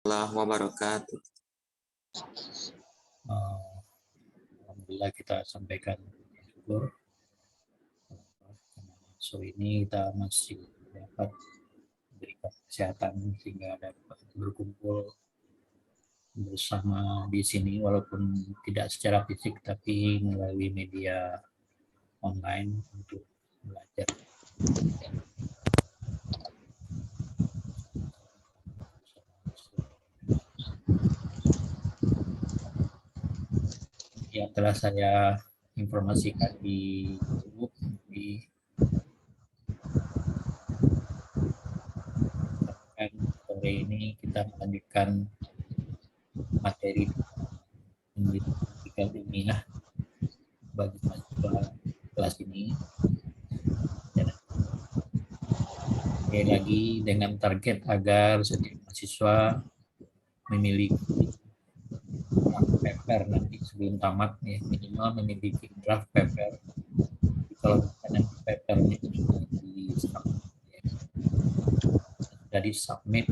Warahmatullahi wabarakatuh. Alhamdulillah kita sampaikan syukur. Sore ini kita masih dapat berikan kesehatan sehingga dapat berkumpul bersama di sini walaupun tidak secara fisik tapi melalui media online untuk belajar. Yang telah saya informasikan di grup sore ini kita melanjutkan materi pendidikan ilmiah bagi mahasiswa kelas ini. Sekali lagi dengan target agar setiap mahasiswa memiliki draft paper nanti sebelum tamat ya, minimal memiliki draft paper. Kalau nanti papernya sudah disubmit,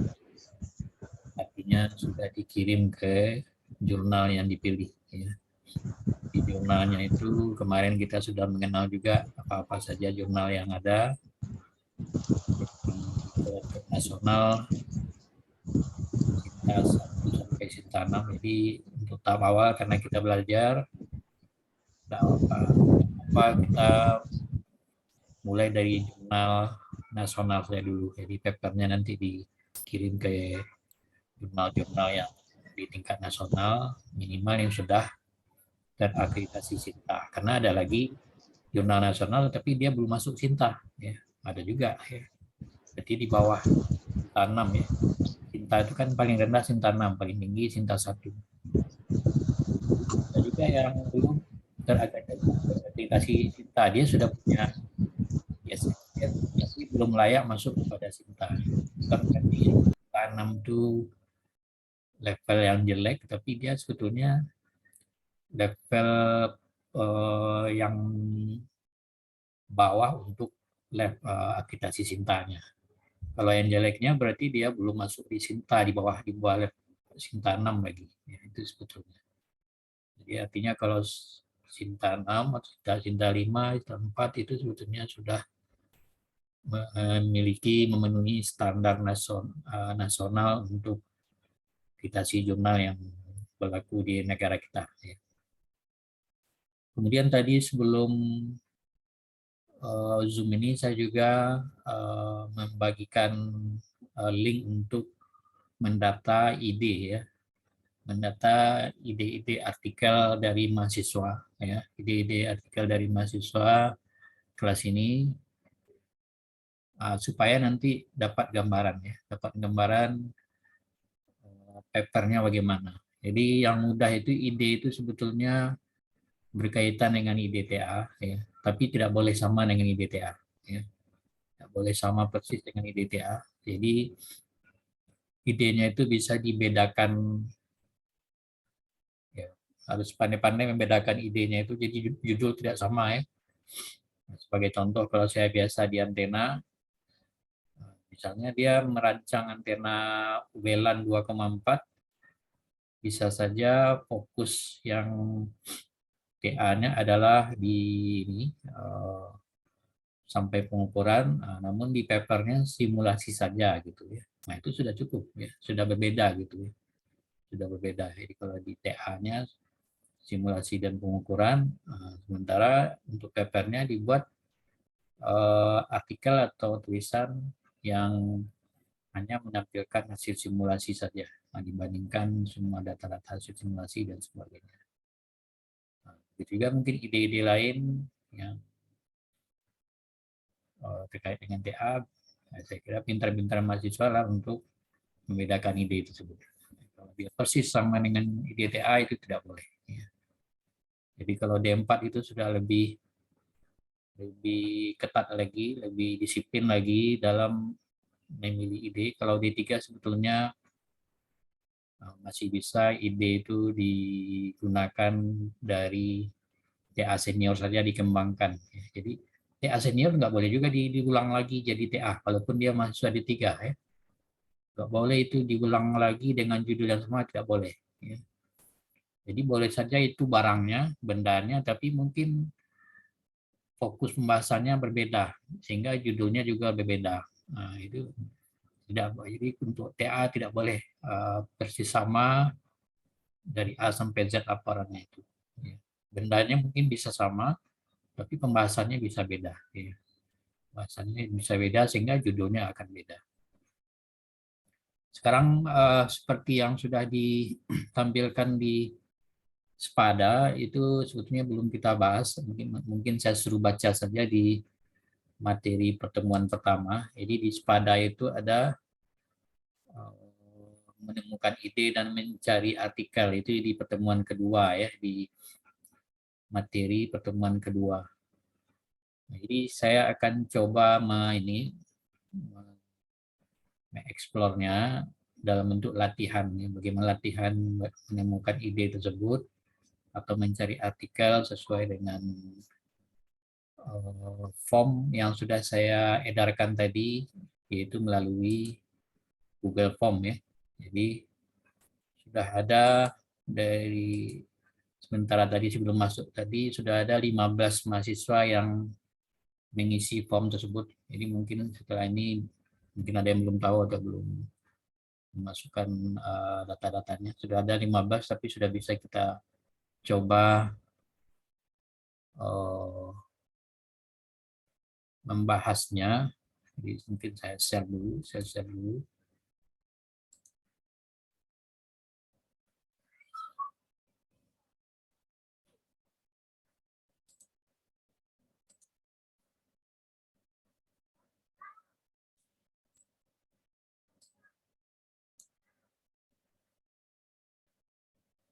artinya sudah dikirim ke jurnal yang dipilih ya. Di jurnalnya itu kemarin kita sudah mengenal juga apa-apa saja jurnal yang ada di nasional Sinta 1 sampai Sinta 6. Jadi untuk tahap awal karena kita belajar apa kita mulai dari jurnal nasional saya dulu. Jadi papernya nanti dikirim ke jurnal-jurnal yang di tingkat nasional minimal yang sudah terakreditasi Sinta. Karena ada lagi jurnal nasional tapi dia belum masuk Sinta ya. Ada juga ya. Jadi di bawah Sinta 6 ya. Sinta itu kan paling rendah Sinta 6, paling tinggi Sinta 1. Ada juga yang belum terakreditasi Sinta, dia sudah punya ya, tapi belum layak masuk kepada Sinta. Bukan berarti Sinta 6 itu level yang jelek, tapi dia sebetulnya level yang bawah untuk akreditasi Sintanya. Kalau yang jeleknya berarti dia belum masuk di Sinta, di bawah Sinta 6 lagi. Ya, itu sebetulnya. Jadi artinya kalau Sinta 6 atau Sinta 5, Sinta 4 itu sebetulnya sudah memenuhi standar nasional untuk akreditasi jurnal yang berlaku di negara kita. Ya. Kemudian tadi sebelum Zoom ini saya juga membagikan link untuk mendata ide ya, mendata ide-ide artikel dari mahasiswa ya, ide-ide artikel dari mahasiswa kelas ini supaya nanti dapat gambaran ya, dapat gambaran papernya bagaimana. Jadi yang mudah itu ide itu sebetulnya berkaitan dengan IDTA ya, tapi tidak boleh sama dengan IDTA ya. Tidak boleh sama persis dengan IDTA. Jadi idenya itu bisa dibedakan ya, harus pandai-pandai membedakan idenya itu, jadi judul tidak sama ya. Sebagai contoh kalau saya biasa di antena, misalnya dia merancang antena WLAN 2,4, bisa saja fokus yang TA-nya adalah di ini sampai pengukuran, namun di papernya simulasi saja gitu ya. Nah itu sudah cukup ya, sudah berbeda gitu ya, sudah berbeda. Jadi kalau di TA-nya simulasi dan pengukuran, sementara untuk papernya dibuat artikel atau tulisan yang hanya menampilkan hasil simulasi saja, dibandingkan semua data-data hasil simulasi dan sebagainya. Itu juga mungkin ide-ide lain yang terkait dengan TA, saya kira pintar-pintar mahasiswa lah untuk membedakan ide tersebut. Kalau dia persis sama dengan ide TA itu tidak boleh. Ya. Jadi kalau D4 itu sudah lebih ketat lagi, lebih disiplin lagi dalam memilih ide. Kalau D3 sebetulnya masih bisa ide itu digunakan dari TA senior saja dikembangkan. Jadi TA senior nggak boleh juga diulang lagi jadi TA, walaupun dia mahasiswa D3 ya. Tidak boleh itu diulang lagi dengan judul yang sama, tidak boleh. Ya. Jadi boleh saja itu barangnya, bendanya, tapi mungkin fokus pembahasannya berbeda, sehingga judulnya juga berbeda. Nah, itu tidak. Jadi untuk TA tidak boleh persis sama dari A sampai Z laporannya itu. Ya. Bendanya mungkin bisa sama, tapi pembahasannya bisa beda. Ya. Pembahasannya bisa beda sehingga judulnya akan beda. Sekarang seperti yang sudah ditampilkan di Spada itu sebetulnya belum kita bahas. Mungkin saya suruh baca saja di materi pertemuan pertama. Jadi di Spada itu ada menemukan ide dan mencari artikel, itu di pertemuan kedua ya, di materi pertemuan kedua. Jadi saya akan coba mengeksplornya dalam bentuk latihan, ya. Bagaimana latihan menemukan ide tersebut atau mencari artikel sesuai dengan form yang sudah saya edarkan tadi, yaitu melalui Google Form ya. Jadi sudah ada dari sementara tadi sebelum masuk tadi sudah ada 15 mahasiswa yang mengisi form tersebut. Jadi mungkin setelah ini mungkin ada yang belum tahu atau belum memasukkan data-datanya. Sudah ada 15 tapi sudah bisa kita coba membahasnya. Jadi mungkin saya share dulu.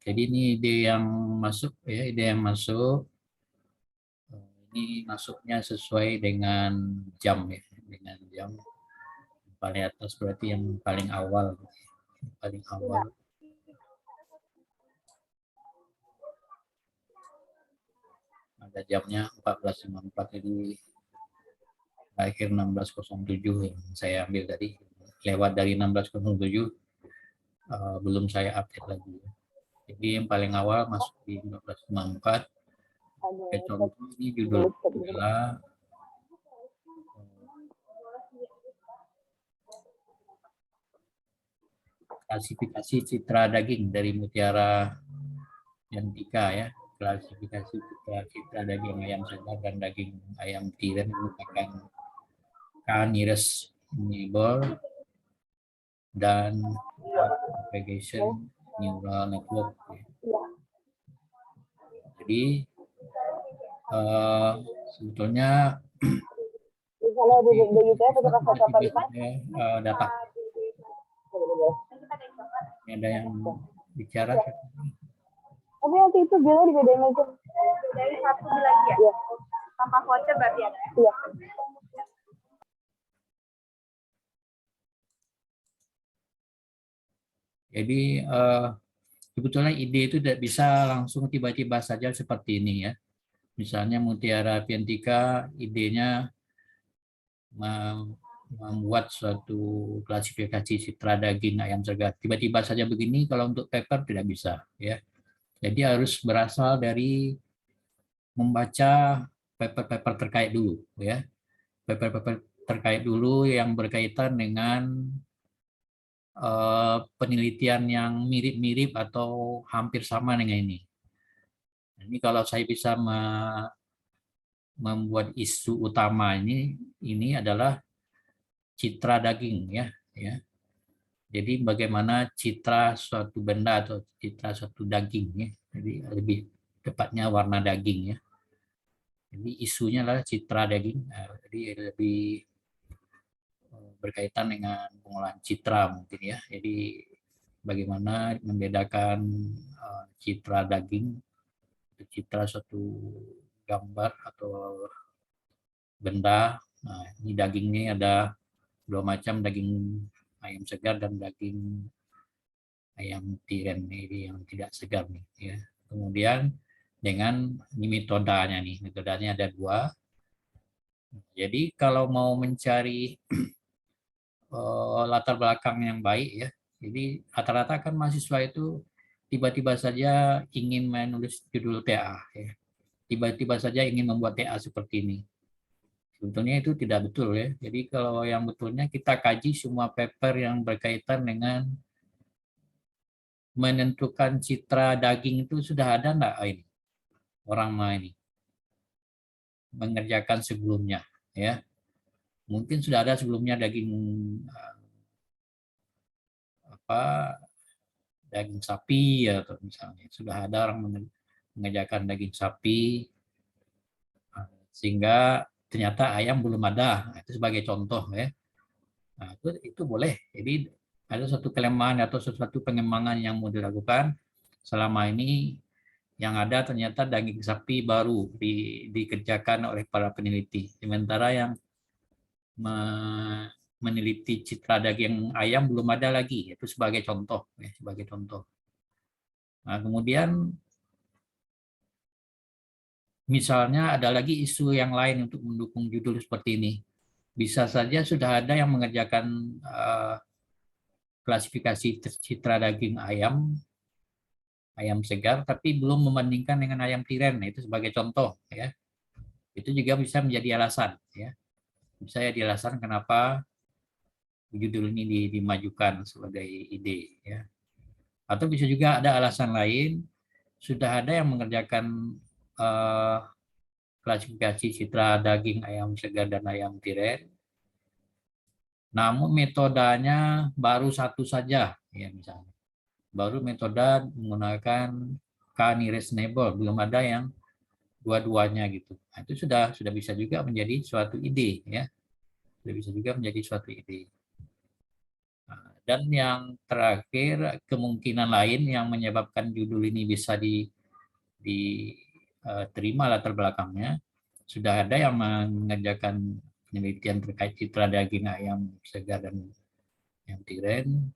Jadi ini ide yang masuk ya, ide yang masuk. Ini masuknya sesuai dengan jam ya, dengan jam paling atas berarti yang paling awal, paling awal. Ada jamnya 14.54, jadi akhir 16.07 yang saya ambil tadi. Lewat dari 16.07 belum saya update lagi. Jadi yang paling awal masuk di 15.54. Contoh ini judul adalah klasifikasi citra daging dari Mutiara Yantika ya. Klasifikasi citra daging ayam segar dan daging ayam tiren merupakan Canis nibor dan propagation neural network. Jadi sebetulnya data. Ini ada yang bicara. Tapi waktu itu bilang dibedain aja. Dari satu bilang ya? Iya. Tanpa voucher berarti ada ya? Iya. Jadi sebetulnya ide itu tidak bisa langsung tiba-tiba saja seperti ini ya. Misalnya Mutiara Piantika idenya membuat suatu klasifikasi citra daging ayam segar. Tiba-tiba saja begini kalau untuk paper tidak bisa ya. Jadi harus berasal dari membaca paper-paper terkait dulu ya. Paper-paper terkait dulu yang berkaitan dengan penelitian yang mirip-mirip atau hampir sama dengan ini. Ini kalau saya bisa membuat isu utama ini adalah citra daging ya. Jadi bagaimana citra suatu benda atau citra suatu daging ya. Jadi lebih tepatnya warna daging ya. Jadi isunya adalah citra daging. Jadi lebih berkaitan dengan pengolahan citra mungkin ya. Jadi bagaimana membedakan citra daging, citra suatu gambar atau benda. Nah, ini dagingnya ada dua macam, daging ayam segar dan daging ayam tiren ini yang tidak segar nih ya. Kemudian dengan ini metodenya ada dua. Jadi kalau mau mencari latar belakang yang baik ya. Jadi rata-rata kan mahasiswa itu tiba-tiba saja ingin menulis judul TA ya. Tiba-tiba saja ingin membuat TA seperti ini. Sebetulnya itu tidak betul ya. Jadi kalau yang betulnya kita kaji semua paper yang berkaitan dengan menentukan citra daging itu sudah ada enggak ini orang ini mengerjakan sebelumnya ya. Mungkin sudah ada sebelumnya daging apa daging sapi ya, atau misalnya sudah ada orang mengerjakan daging sapi sehingga ternyata ayam belum ada. Nah, itu sebagai contoh ya. Nah, itu boleh. Jadi ada suatu kelemahan atau sesuatu pengembangan yang mau dilakukan selama ini yang ada ternyata daging sapi baru dikerjakan oleh para peneliti. Sementara yang meneliti citra daging ayam belum ada lagi. Itu sebagai contoh. Ya, sebagai contoh. Nah, kemudian misalnya ada lagi isu yang lain untuk mendukung judul seperti ini. Bisa saja sudah ada yang mengerjakan klasifikasi citra daging ayam segar, tapi belum membandingkan dengan ayam tiren. Itu sebagai contoh. Ya. Itu juga bisa menjadi alasan. Ya. Bisa jadi alasan kenapa judul ini dimajukan sebagai ide. Ya. Atau bisa juga ada alasan lain, sudah ada yang mengerjakan klasifikasi citra daging ayam segar dan ayam tiren, namun metodenya baru satu saja, ya misalnya. Baru metode menggunakan K-nearest neighbor, belum ada yang dua-duanya gitu. Nah, itu sudah bisa juga menjadi suatu ide, ya. Sudah bisa juga menjadi suatu ide. Nah, dan yang terakhir, kemungkinan lain yang menyebabkan judul ini bisa diterima latar belakangnya, sudah ada yang mengerjakan penelitian terkait citra daging ayam segar dan ayam tiren.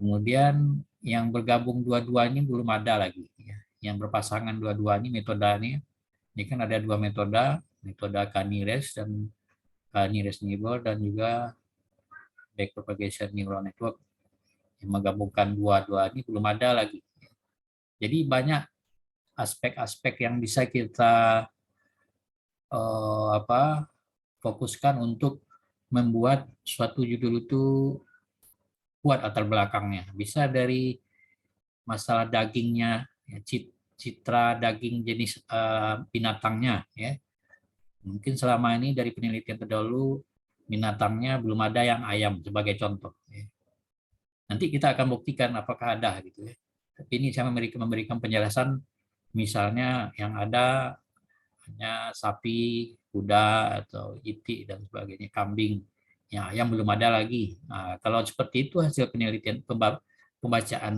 Kemudian yang bergabung dua-duanya belum ada lagi. Yang berpasangan dua-duanya metodenya, ini kan ada dua metode K-nearest dan K-nearest neighbor dan juga backpropagation neural network. Yang menggabungkan dua-dua ini belum ada lagi. Jadi banyak aspek-aspek yang bisa kita fokuskan untuk membuat suatu judul itu kuat latar belakangnya. Bisa dari masalah dagingnya, citra daging jenis binatangnya. Ya. Mungkin selama ini dari penelitian terdahulu binatangnya belum ada yang ayam sebagai contoh. Ya. Nanti kita akan buktikan apakah ada gitu ya. Tapi ini saya memberikan penjelasan, misalnya yang ada hanya sapi, kuda atau itik dan sebagainya, kambing. Ya, ayam belum ada lagi. Nah, kalau seperti itu hasil penelitian pembacaan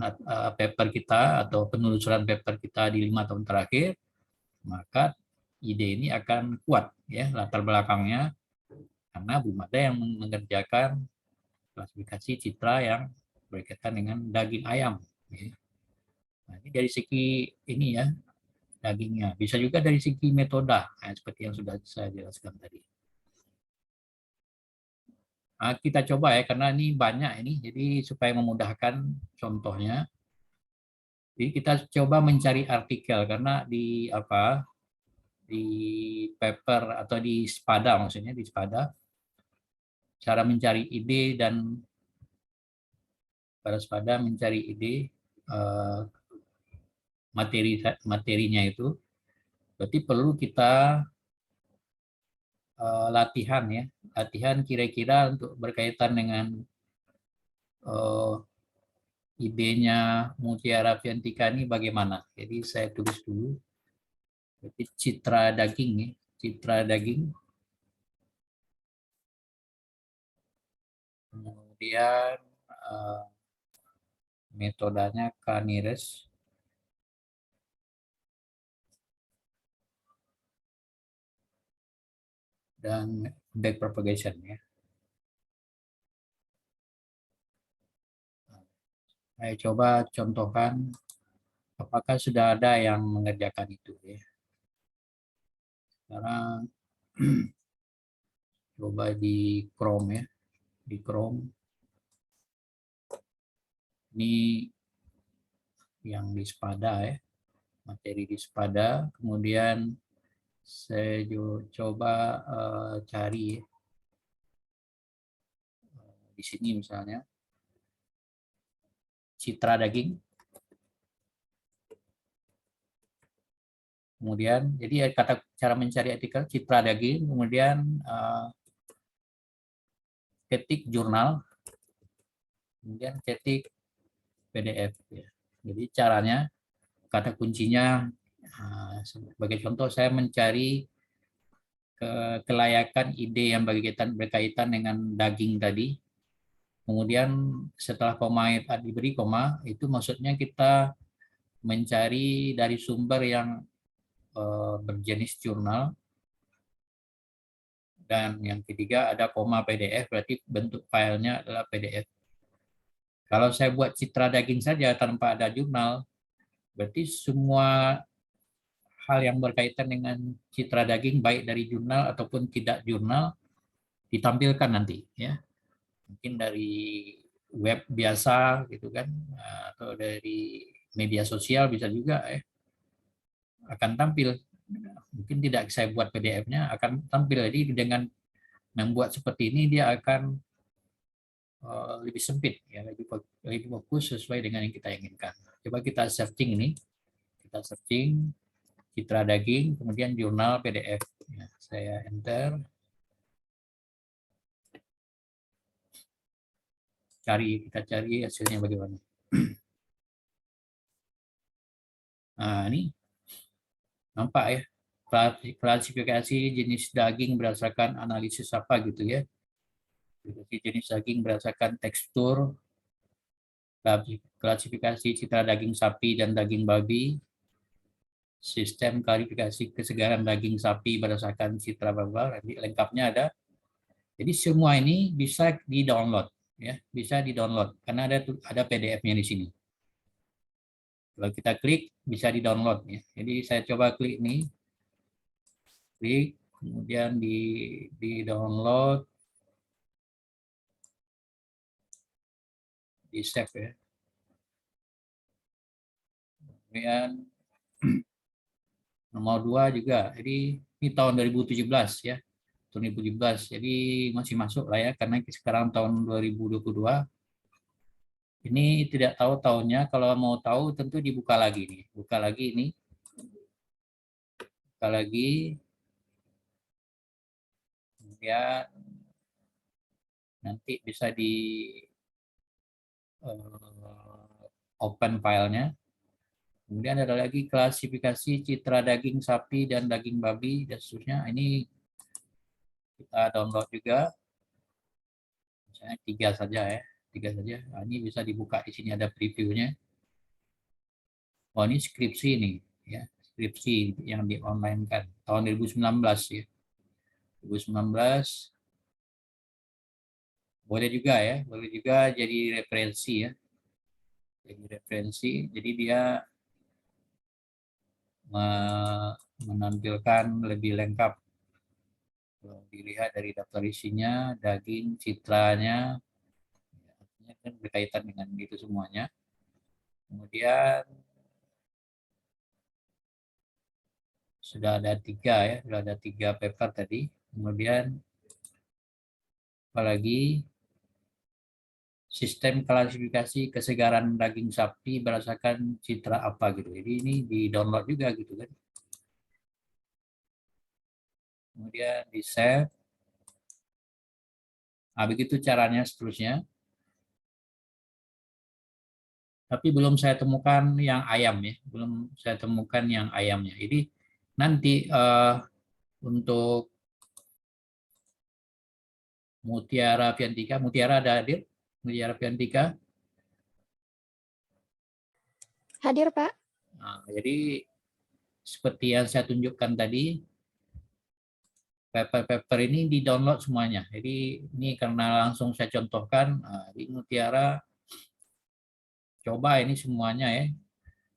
paper kita atau penelusuran paper kita di 5 tahun terakhir, maka ide ini akan kuat ya latar belakangnya, karena belum ada yang mengerjakan klasifikasi citra yang berkaitan dengan daging ayam. Nah, ini dari segi ini ya dagingnya. Bisa juga dari segi metode, seperti yang sudah saya jelaskan tadi. Nah, kita coba ya, karena ini banyak ini, jadi supaya memudahkan contohnya. Jadi kita coba mencari artikel, karena di paper atau di Spada, maksudnya di Spada, cara mencari ide dan pada Spada mencari ide materinya itu, berarti perlu kita latihan ya, latihan kira-kira untuk berkaitan dengan idenya Mutiara Fiantika ini bagaimana. Jadi saya tulis dulu, berarti citra daging ya, citra daging. Kemudian metodenya K-nearest. Dan backpropagation ya. Saya coba contohkan apakah sudah ada yang mengerjakan itu ya. Sekarang coba di Chrome ya, di Chrome. Ini yang di Spada ya, materi di Spada. Kemudian saya coba cari di sini misalnya citra daging. Kemudian jadi kata cara mencari artikel citra daging, kemudian ketik jurnal, kemudian ketik PDF ya. Jadi caranya kata kuncinya sebagai contoh saya mencari kelayakan ide yang berkaitan dengan daging tadi. Kemudian setelah koma diberi koma, itu maksudnya kita mencari dari sumber yang berjenis jurnal. Dan yang ketiga ada koma PDF, berarti bentuk filenya adalah PDF. Kalau saya buat citra daging saja tanpa ada jurnal, berarti semua hal yang berkaitan dengan citra daging, baik dari jurnal ataupun tidak jurnal, ditampilkan nanti. Ya. Mungkin dari web biasa, gitu kan, atau dari media sosial bisa juga ya, akan tampil. Mungkin tidak saya buat PDF-nya, akan tampil. Jadi dengan membuat seperti ini dia akan lebih sempit, ya, lebih fokus sesuai dengan yang kita inginkan. Coba kita searching ini, kita searching citra daging, kemudian jurnal PDF. Ya, saya enter, kita cari hasilnya bagaimana. Nah ini nampak ya, klasifikasi jenis daging berdasarkan analisis apa gitu ya. Jenis daging berdasarkan tekstur, klasifikasi citra daging sapi dan daging babi, sistem klarifikasi kesegaran daging sapi berdasarkan citra baba, lengkapnya ada. Jadi semua ini bisa di-download ya, bisa di-download karena ada PDF-nya di sini. Kalau kita klik bisa di-download ya. Jadi saya coba klik nih. Klik, kemudian di-download, di save ya. Kemudian nomor 2 juga. Jadi ini tahun 2017 ya. 2017. Jadi masih masuk lah ya, karena sekarang tahun 2022. Ini tidak tahu tahunnya, kalau mau tahu tentu dibuka lagi nih. Buka lagi ini. Buka lagi. Kemudian nanti bisa di open filenya. Kemudian ada lagi klasifikasi citra daging sapi dan daging babi dan seterusnya. Ini kita download juga. Misalnya 3 saja ya, 3 saja. Nah, ini bisa dibuka, di sini ada previewnya. Oh ini skripsi nih, ya skripsi yang di online kan tahun 2019 ya. 2019 boleh juga ya, boleh juga jadi referensi ya. Jadi referensi, jadi dia menampilkan lebih lengkap. Dilihat dari daftar isinya, daging, citranya, artinya kan berkaitan dengan itu semuanya. Kemudian sudah ada 3 ya, sudah ada 3 paper tadi. Kemudian apalagi sistem klasifikasi kesegaran daging sapi berdasarkan citra apa gitu. Jadi ini di download juga gitu kan. Kemudian di save. Nah, begitu caranya seterusnya. Tapi belum saya temukan yang ayam ya, belum saya temukan yang ayamnya. Jadi nanti untuk Mutiara Piantika, Mutiara ada hadir? Mutiara Piantika. Hadir, Pak. Nah, jadi seperti yang saya tunjukkan tadi, paper-paper ini di-download semuanya. Jadi ini karena langsung saya contohkan, di Mutiara coba ini semuanya ya.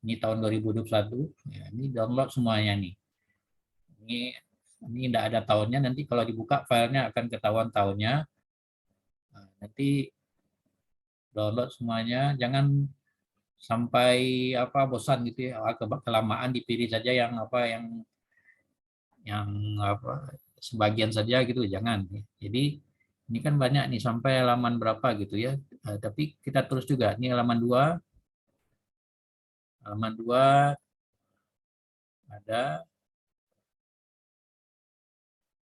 Ini tahun 2021, ya, ini download semuanya nih. Ini tidak ada tahunnya, nanti kalau dibuka filenya akan ketahuan tahunnya. Nah, nanti download semuanya, jangan sampai bosan gitu ya, kelamaan dipilih saja yang sebagian saja gitu, jangan. Jadi ini kan banyak nih sampai halaman berapa gitu ya. Tapi kita terus juga, ini halaman 2 ada,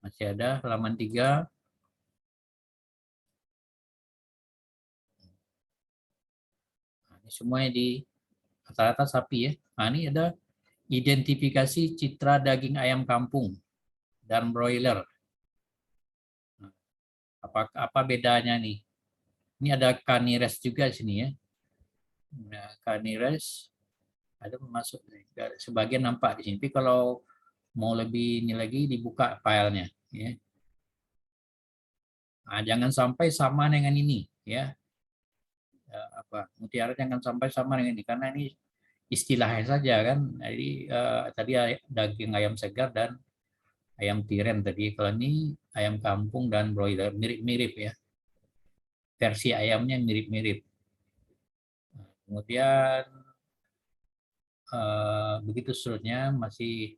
masih ada halaman 3. Nah, ini semuanya di rata-rata sapi ya. Nah, ini ada identifikasi citra daging ayam kampung dan broiler. Nah, apa bedanya nih? Ini ada Canires juga di sini ya. Nah, Canires ada masuk sebagian nampak di sini. Tapi kalau mau lebih ini lagi dibuka filenya ya. Nah, jangan sampai sama dengan ini ya. Mutiara jangan sampai sama dengan ini karena ini istilahnya saja kan. Jadi tadi daging ayam segar dan ayam tiren tadi. Kalau ini ayam kampung dan broiler mirip-mirip ya. Versi ayamnya mirip-mirip. Nah, kemudian begitu seterusnya masih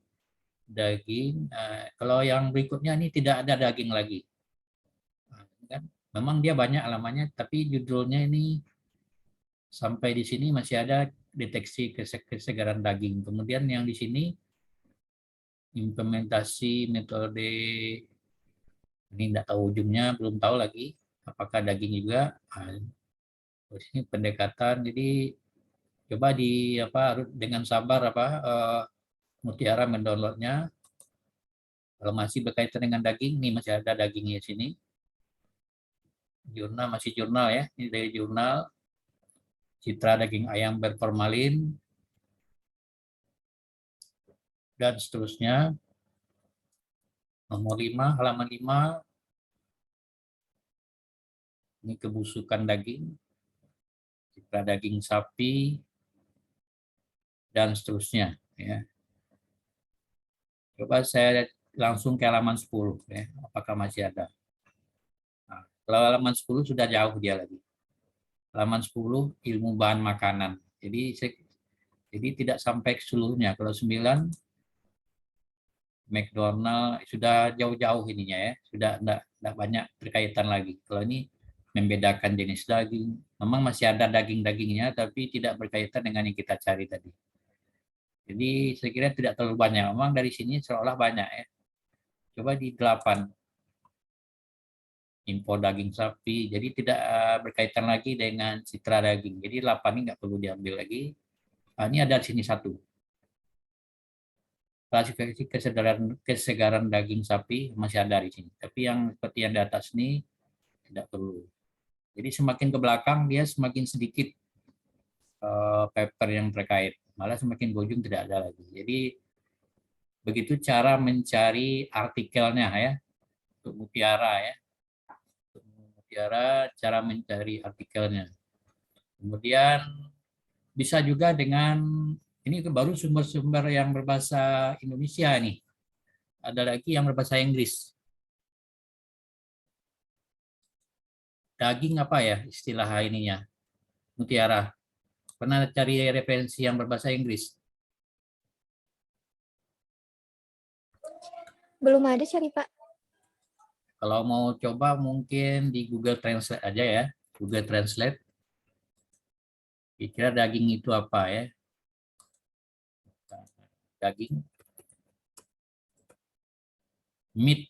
daging. Kalau yang berikutnya ini tidak ada daging lagi. Nah, kan memang dia banyak alamannya, tapi judulnya ini sampai di sini masih ada deteksi kesegaran daging. Kemudian yang di sini implementasi metode, ini tidak tahu ujungnya, belum tahu lagi apakah daging juga. Terus ini pendekatan, jadi coba dengan sabar Mutiara mendownloadnya. Kalau masih berkaitan dengan daging, ini masih ada dagingnya di sini. Jurnal masih jurnal ya, ini dari jurnal citra daging ayam berformalin dan seterusnya. Nomor 5, halaman 5, ini kebusukan daging, citra daging sapi, dan seterusnya. Ya. Coba saya langsung ke halaman 10, ya. Apakah masih ada. Nah, kalau halaman 10 sudah jauh dia lagi. Halaman 10, ilmu bahan makanan. Jadi tidak sampai seluruhnya. Kalau 9, McDonald sudah jauh-jauh ininya ya, sudah tidak banyak berkaitan lagi. Kalau ini membedakan jenis daging, memang masih ada daging-dagingnya, tapi tidak berkaitan dengan yang kita cari tadi. Jadi saya kira tidak terlalu banyak. Memang dari sini seolah banyak ya. Coba di 8, info daging sapi. Jadi tidak berkaitan lagi dengan citra daging. Jadi 8 ini nggak perlu diambil lagi. Nah, ini ada di sini 1. Klasifikasi kesegaran daging sapi masih ada di sini. Tapi yang seperti yang di atas ini tidak perlu. Jadi semakin ke belakang dia semakin sedikit paper yang terkait. Malah semakin ke ujung tidak ada lagi. Jadi begitu cara mencari artikelnya ya. Untuk Mutiara ya. Untuk Mutiara cara mencari artikelnya. Kemudian bisa juga dengan ini baru sumber-sumber yang berbahasa Indonesia nih. Ada lagi yang berbahasa Inggris. Daging apa ya istilah ininya? Mutiara. Pernah cari referensi yang berbahasa Inggris? Belum ada cari, Pak. Kalau mau coba mungkin di Google Translate aja ya. Google Translate. Kira daging itu apa ya? Daging. Meat.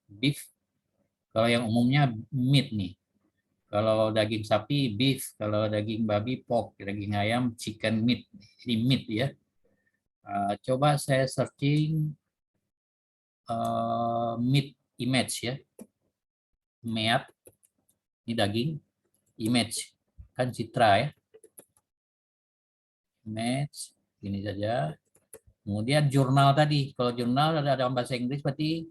Beef. Kalau yang umumnya meat nih. Kalau daging sapi, beef. Kalau daging babi, pork. Daging ayam, chicken meat. Ini meat ya. Coba saya searching meat image ya. Meat. Ini daging. Image. Kan citra ya. Image. Ini saja. Kemudian jurnal tadi. Kalau jurnal ada dalam bahasa Inggris berarti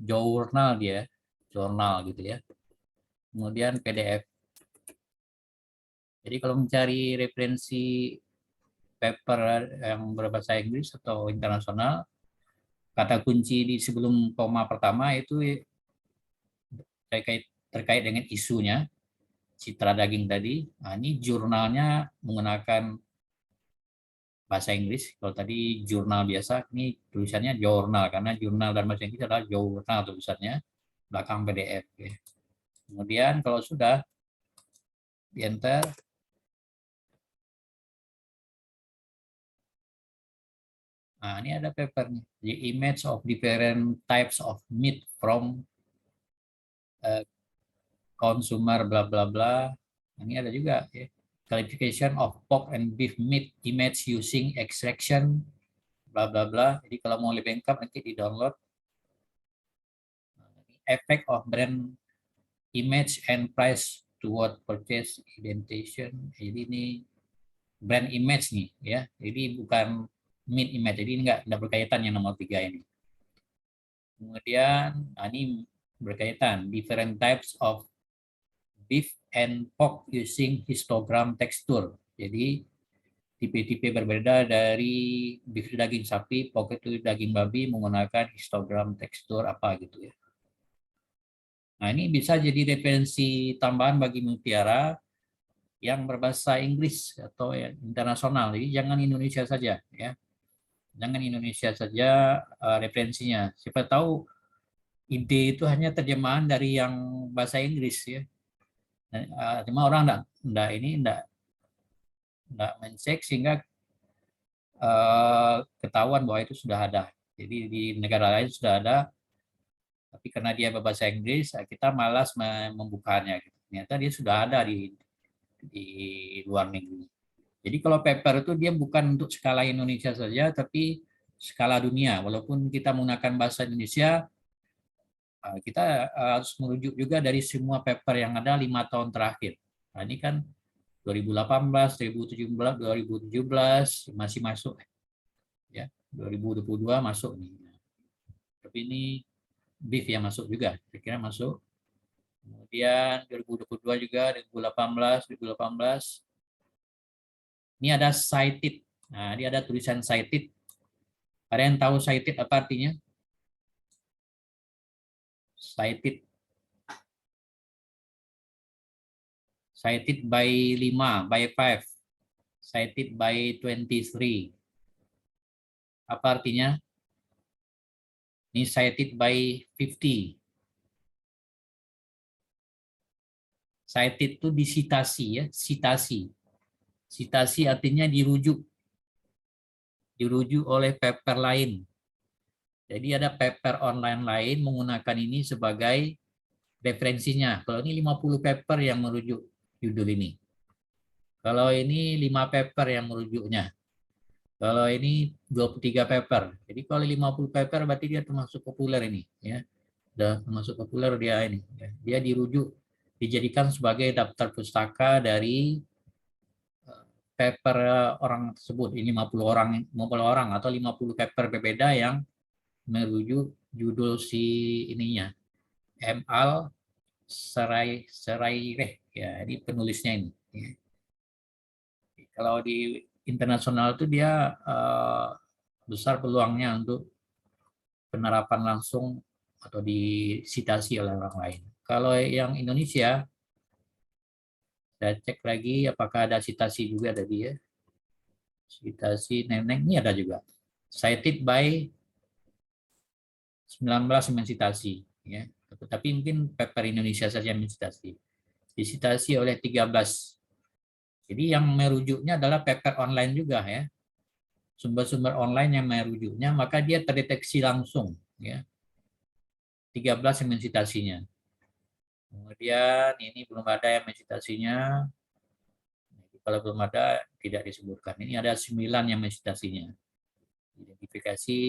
jurnal dia. Jurnal gitu ya. Kemudian PDF. Jadi kalau mencari referensi paper yang berbahasa Inggris atau internasional, kata kunci di sebelum koma pertama itu terkait dengan isunya. citra daging tadi. Nah, ini jurnalnya menggunakan bahasa Inggris. Kalau tadi jurnal biasa, ini tulisannya jurnal karena jurnal dan bahasa Inggris adalah jurnal tulisannya, belakang PDF. Ya. Kemudian kalau sudah di enter, nah ini ada papernya, the image of different types of meat from consumer bla bla bla. Ini ada juga ya. Clarification of pork and beef meat image using extraction bla bla bla. Jadi kalau mau lebih lengkap nanti di download. Effect of brand image and price toward purchase identification. Jadi ini brand image nih ya. Jadi bukan meat image. Jadi ini enggak berkaitan yang nomor 3 ini. Kemudian ini berkaitan different types of beef and pork using histogram texture. Jadi tipe-tipe berbeda dari beef daging sapi, pork itu daging babi menggunakan histogram tekstur apa gitu ya. Nah ini bisa jadi referensi tambahan bagi mutiara yang berbahasa Inggris atau ya, internasional. Jadi jangan Indonesia saja ya. Jangan Indonesia saja referensinya. Siapa tahu ide itu hanya terjemahan dari yang bahasa Inggris ya. Cuma orang enggak mencek sehingga ketahuan bahwa itu sudah ada. Jadi di negara lain sudah ada, tapi karena dia berbahasa Inggris, kita malas membukanya. Ternyata dia sudah ada di luar negeri. Jadi kalau paper itu dia bukan untuk skala Indonesia saja, tapi skala dunia. Walaupun kita menggunakan bahasa Indonesia, kita harus merujuk juga dari semua paper yang ada 5 tahun terakhir. Nah, ini kan 2018, 2017 masih masuk. Ya, 2022 masuk nih. Tapi ini beef yang masuk juga, saya kira masuk. Kemudian 2022 juga, 2018. Ini ada cited. Nah, ini ada tulisan cited. Ada yang tahu cited apa artinya? Cited. Cited by 5, by 5. Cited by 23. Apa artinya? Ini cited by 50. Cited itu disitasi ya, citasi. Citasi artinya dirujuk. Dirujuk oleh paper lain. Jadi ada paper online lain menggunakan ini sebagai referensinya. Kalau ini 50 paper yang merujuk judul ini. Kalau ini 5 paper yang merujuknya. Kalau ini 23 paper. Jadi kalau 50 paper berarti dia termasuk populer ini. Ya. Sudah termasuk populer dia ini. Ya. Dia dirujuk, dijadikan sebagai daftar pustaka dari paper orang tersebut. Ini 50 orang atau 50 paper berbeda yang merujuk judul si ininya. M.Al. Seraireh. Ya, ini penulisnya ini. Ya. Kalau di internasional itu dia besar peluangnya untuk penerapan langsung atau disitasi oleh orang lain. Kalau yang Indonesia, saya cek lagi apakah ada citasi juga tadi ya. Citasi Neneng ini ada juga. Cited by 19 mencitasi. Ya. Tapi mungkin paper Indonesia saja mencitasi. Disitasi oleh 13. Jadi yang merujuknya adalah paper online juga ya. Sumber-sumber online yang merujuknya, maka dia terdeteksi langsung. Ya. 13 yang mencitasinya. Kemudian ini belum ada yang mencitasinya. Kalau belum ada, tidak disebutkan. Ini ada 9 yang mencitasinya. Identifikasi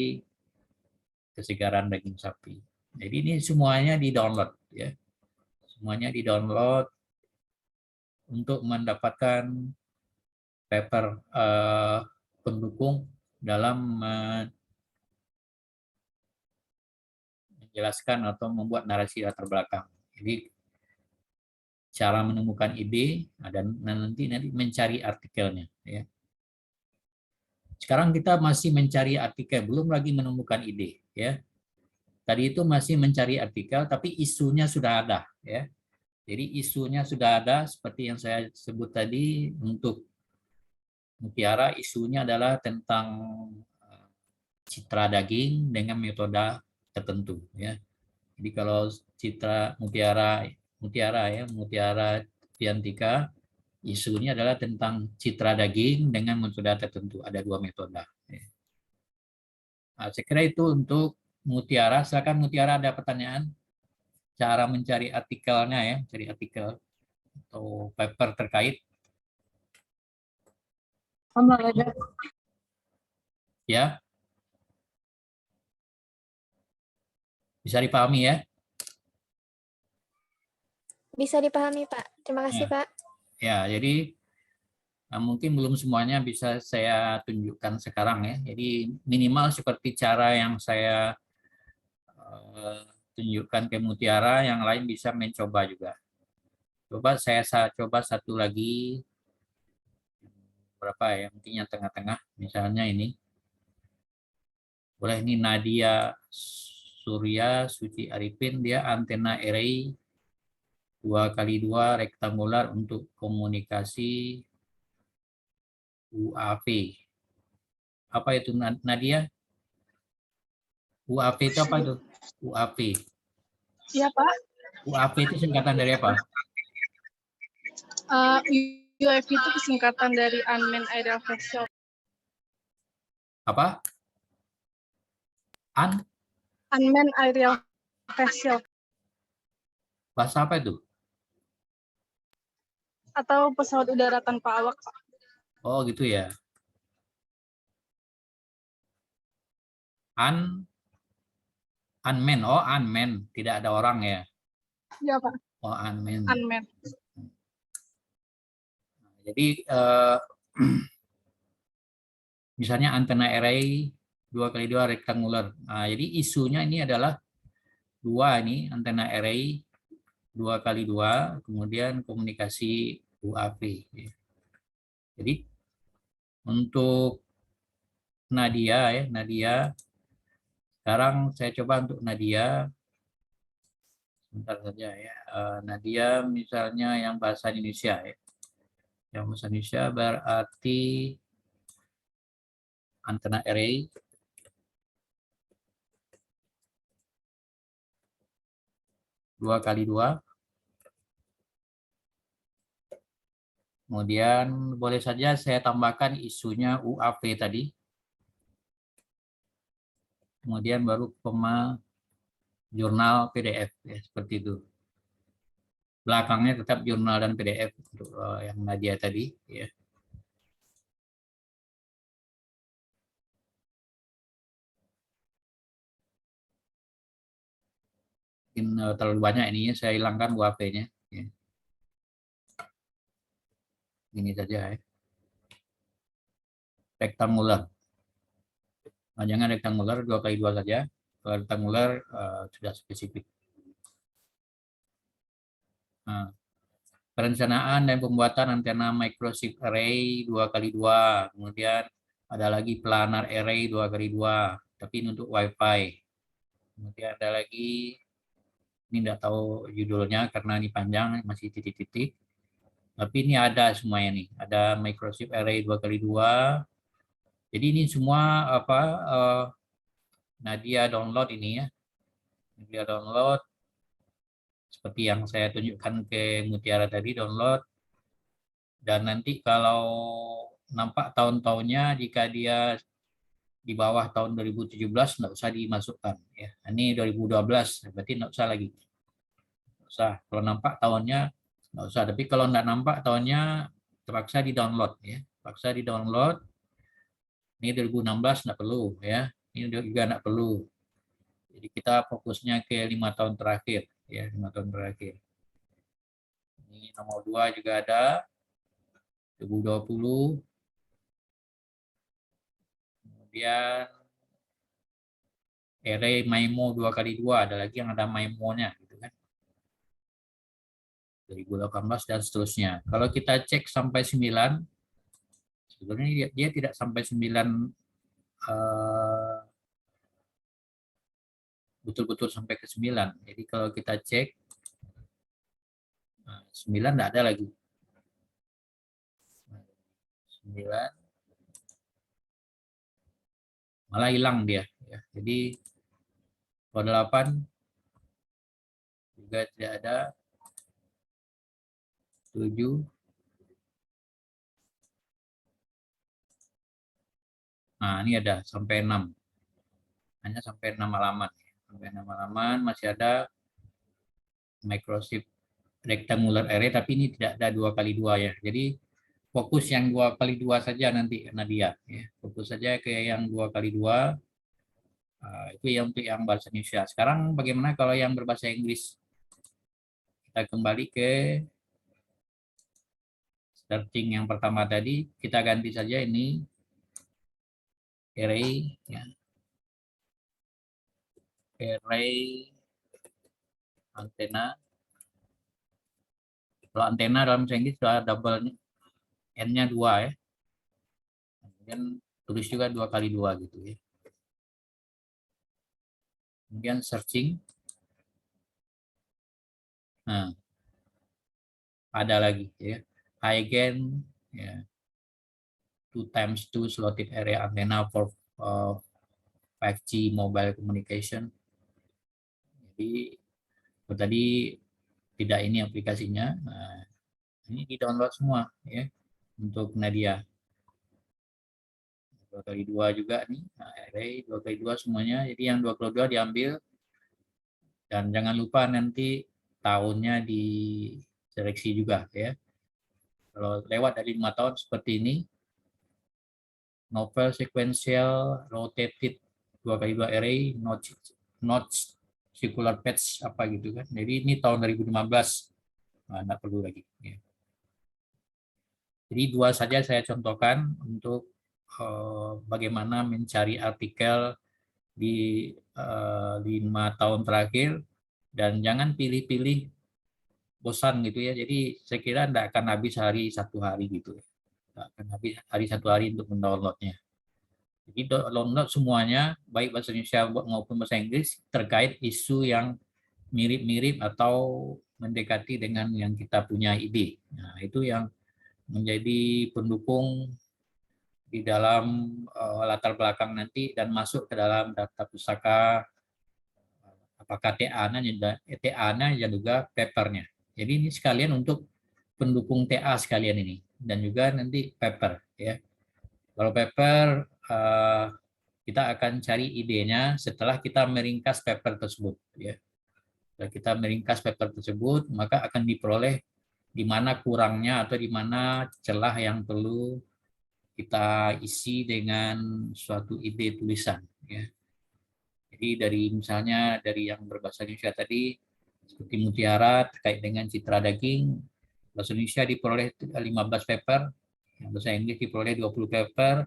kesegaran daging sapi. Jadi ini semuanya di-download. Ya. Semuanya di-download untuk mendapatkan paper pendukung dalam menjelaskan atau membuat narasi latar belakang. Jadi cara menemukan ide dan nanti mencari artikelnya. Ya. Sekarang kita masih mencari artikel, belum lagi menemukan ide. Ya. Tadi itu masih mencari artikel, tapi isunya sudah ada. Ya. Jadi isunya sudah ada seperti yang saya sebut tadi. Untuk mutiara isunya adalah tentang citra daging dengan metode tertentu ya. Jadi kalau citra mutiara piantika, isunya adalah tentang citra daging dengan metode tertentu. Ada 2 metode. Nah, saya kira itu untuk mutiara. Silakan mutiara, ada pertanyaan? Cara mencari artikelnya ya, cari artikel atau paper terkait. Ya, bisa dipahami ya? Bisa dipahami, Pak. Terima kasih, Ya, Pak. ya jadi mungkin belum semuanya bisa saya tunjukkan sekarang ya. Jadi minimal seperti cara yang saya tunjukkan ke mutiara, yang lain bisa mencoba juga. Coba saya coba satu lagi, berapa ya, mungkin yang tengah-tengah, misalnya ini. Boleh, ini Nadia Surya Suci Arifin, dia antena array 2x2 rektangular untuk komunikasi UAV. Apa itu Nadia? UAV itu apa itu? UAV. Iya, Pak. UAV itu singkatan dari apa? UAV itu singkatan dari Unmanned Aerial Vehicle. Apa? Unmanned Aerial Vehicle. Bahasa apa itu? Atau pesawat udara tanpa awak, Pak. Oh gitu ya. Unmanned. Oh unmanned. Tidak ada orang ya. Iya, Pak. Oh unmanned. Unmanned. Jadi misalnya antena array 2x2 rektangular. Nah, jadi isunya ini adalah 2 ini antena array 2x2, kemudian komunikasi UAV. Jadi untuk Nadia ya, Nadia. Sekarang saya coba untuk Nadia. Sebentar saja ya. Nadia misalnya yang bahasa Indonesia ya. Yang bahasa Indonesia berarti antena array 2x2. Kemudian boleh saja saya tambahkan isunya UAV tadi. Kemudian baru koma jurnal PDF ya, seperti itu. Belakangnya tetap jurnal dan PDF untuk yang Nadia tadi ya. Mungkin terlalu banyak ininya, saya hilangkan UAV-nya ya. Ini saja ya. Rektangular. Nah, jangan rektangular, 2x2 saja. Kalau rektangular sudah spesifik. Nah, perencanaan dan pembuatan antena microchip array 2x2. Kemudian ada lagi planar array 2x2, tapi ini untuk WiFi. Kemudian ada lagi, ini tidak tahu judulnya karena ini panjang, masih titik-titik. Tapi ini ada semuanya nih. Ada microchip array 2x2. Jadi ini semua apa Nadia download ini ya. Nadia download seperti yang saya tunjukkan ke Mutiara tadi, download. Dan nanti kalau nampak tahun-tahunnya, jika dia di bawah tahun 2017 nggak usah dimasukkan ya. Ini 2012 berarti nggak usah lagi. Nggak usah. Kalau nampak tahunnya nggak usah. Tapi kalau nggak nampak tahunnya terpaksa di-download ya. Terpaksa di-download. Ini 2016 nggak perlu ya. Ini juga nggak perlu. Jadi kita fokusnya ke 5 tahun terakhir ya, 5 tahun terakhir. Ini nomor 2 juga ada 2020. Kemudian array MIMO 2x2, ada lagi yang ada MIMO-nya gitu kan. 2018 dan seterusnya. Kalau kita cek sampai 9, sebenarnya dia tidak sampai 9 betul-betul sampai ke 9. Jadi kalau kita cek Nah, 9 tidak ada lagi. 9 malah hilang dia. Ya. Jadi kode 8 juga tidak ada. 7. Nah, ini ada sampai 6. Hanya sampai 6 halaman. Sampai 6 halaman masih ada Microsoft rectangular array, tapi ini tidak ada 2x2 ya. Jadi fokus yang 2x2 saja nanti Nadia. Ya. Fokus saja ke yang 2x2. Itu yang untuk yang bahasa Indonesia. Sekarang bagaimana kalau yang berbahasa Inggris? Kita kembali ke searching yang pertama tadi. Kita ganti saja ini array. Ya. Array antena. Kalau antena dalam bahasa Inggris sudah double N-nya 2 ya. Kemudian tulis juga 2x2 gitu ya. Kemudian searching. Nah, ada lagi ya. Again ya. 2x2 slotted array antenna for 5G mobile communication. Jadi tadi tidak ini aplikasinya. Nah, ini di-download semua ya untuk Nadia. 2x2 juga nih, nah, array 2x2 semuanya. Jadi yang 2x2 diambil dan jangan lupa nanti tahunnya diseleksi juga ya. Kalau lewat dari 5 tahun seperti ini, novel sequential rotated 2x2 array not circular patch apa gitu kan. Jadi ini tahun 2015. Nah, enggak perlu lagi ya. Jadi 2 saja saya contohkan untuk bagaimana mencari artikel di 5 tahun terakhir, dan jangan pilih-pilih bosan gitu ya. Jadi saya kira tidak akan habis satu hari gitu. Tidak akan habis satu hari untuk mendownloadnya. Jadi download semuanya, baik bahasa Indonesia maupun bahasa Inggris, terkait isu yang mirip-mirip atau mendekati dengan yang kita punya ide. Nah, itu yang menjadi pendukung di dalam latar belakang nanti dan masuk ke dalam daftar pustaka, apakah TA-nya dan juga papernya. Jadi ini sekalian untuk pendukung TA sekalian ini, dan juga nanti paper ya. Kalau paper kita akan cari idenya setelah kita meringkas paper tersebut ya. Setelah kita meringkas paper tersebut, maka akan diperoleh di mana kurangnya atau di mana celah yang perlu kita isi dengan suatu ide tulisan ya. Jadi misalnya dari yang berbahasa Indonesia tadi seperti mutiara terkait dengan citra daging, bahasa Indonesia diperoleh 15 paper, yang bahasa Inggris diperoleh 20 paper,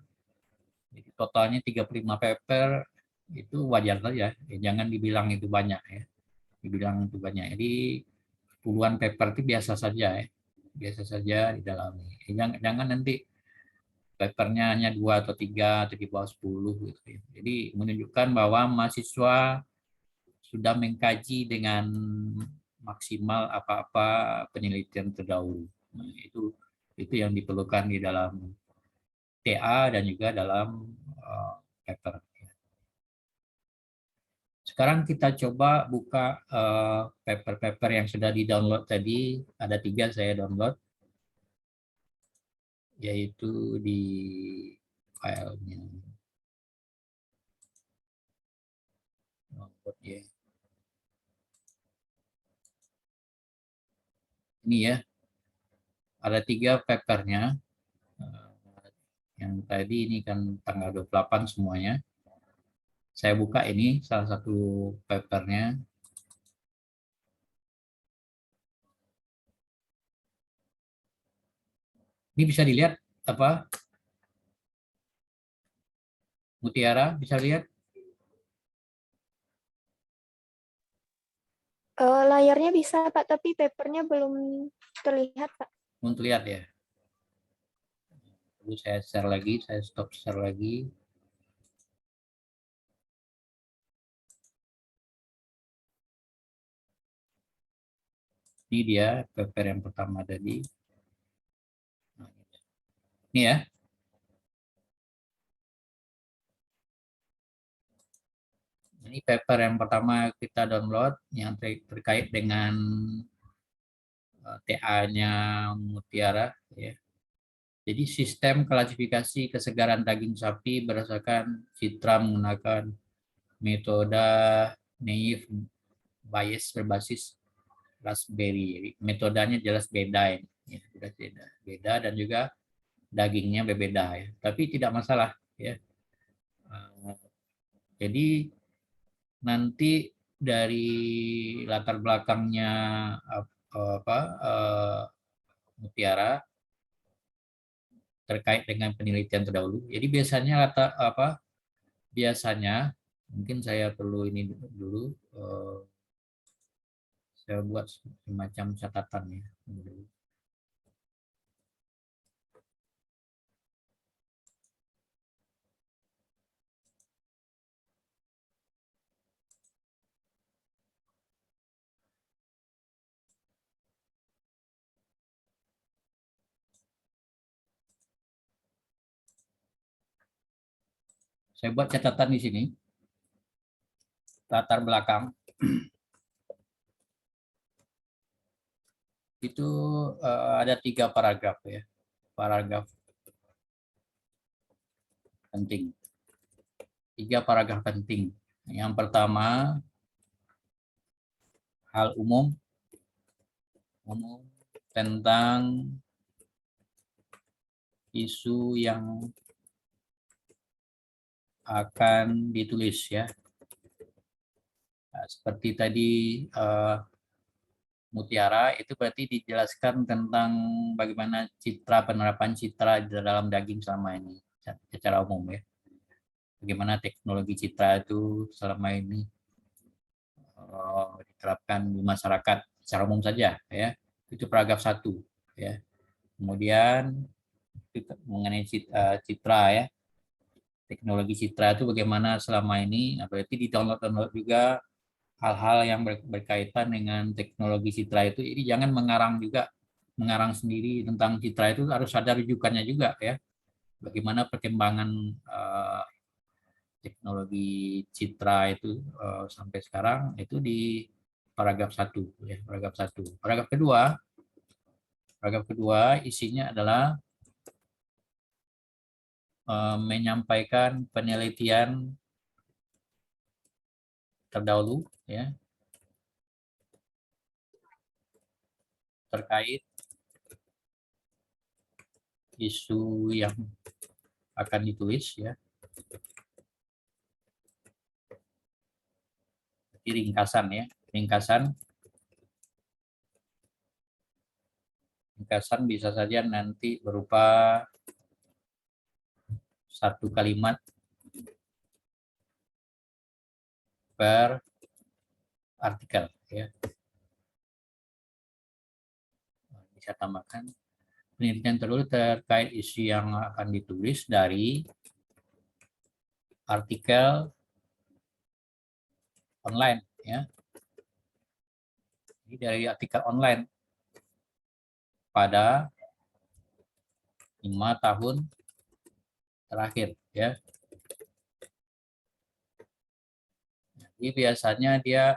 jadi totalnya 35 paper. Itu wajar saja, jangan dibilang itu banyak ya. Dibilang itu banyak. Jadi puluhan paper itu biasa saja ya. Biasa saja di dalamnya. Jangan nanti papernya hanya 2 atau 3 atau di bawah 10 gitu ya. Jadi menunjukkan bahwa mahasiswa sudah mengkaji dengan maksimal apa-apa penelitian terdahulu. Nah, itu yang diperlukan di dalam TA dan juga dalam paper. Sekarang kita coba buka paper-paper yang sudah di-download tadi. Ada 3 saya download, yaitu di filenya. Ya. Ini ya, ada 3 papernya. Yang tadi ini kan tanggal 28 semuanya. Saya buka ini salah satu papernya. Ini bisa dilihat apa? Mutiara bisa lihat? Layarnya bisa, Pak, tapi papernya belum terlihat, Pak. Belum terlihat ya. Lalu saya share lagi, saya stop share lagi. Ini dia paper yang pertama tadi. Ini ya. Ini paper yang pertama kita download yang terkait dengan TA-nya Mutiara. Ya. Jadi sistem klasifikasi kesegaran daging sapi berdasarkan citra menggunakan metode naive Bayes berbasis raspberry. Metodenya jelas beda ini. Ya, beda dan juga dagingnya berbeda ya. Tapi tidak masalah ya. Jadi nanti dari latar belakangnya Mutiara terkait dengan penelitian terdahulu. Jadi biasanya mungkin saya perlu ini dulu saya buat semacam catatan ya. Saya buat catatan di sini. Latar belakang. Itu ada 3 paragraf ya. Paragraf penting. 3 paragraf penting. Yang pertama, hal umum tentang isu yang akan ditulis ya. Nah, seperti tadi Mutiara itu berarti dijelaskan tentang bagaimana penerapan citra di dalam daging selama ini secara umum ya. Bagaimana teknologi citra itu selama ini diterapkan di masyarakat secara umum saja ya. Itu paragraf 1 ya. Kemudian mengenai citra ya. Teknologi citra itu bagaimana selama ini, nah, berarti di download juga hal-hal yang berkaitan dengan teknologi citra itu. Jadi jangan mengarang sendiri tentang citra, itu harus ada rujukannya juga ya. Bagaimana perkembangan teknologi citra itu sampai sekarang itu di paragraf 1 ya, paragraf 1. Paragraf kedua isinya adalah menyampaikan penelitian terdahulu ya terkait isu yang akan ditulis ya. Ringkasan ya, ringkasan bisa saja nanti berupa 1 kalimat per artikel ya. Bisa tambahkan penelitian terdahulu terkait isu yang akan ditulis dari artikel online ya. Ini dari artikel online pada 5 tahun terakhir ya. Jadi biasanya dia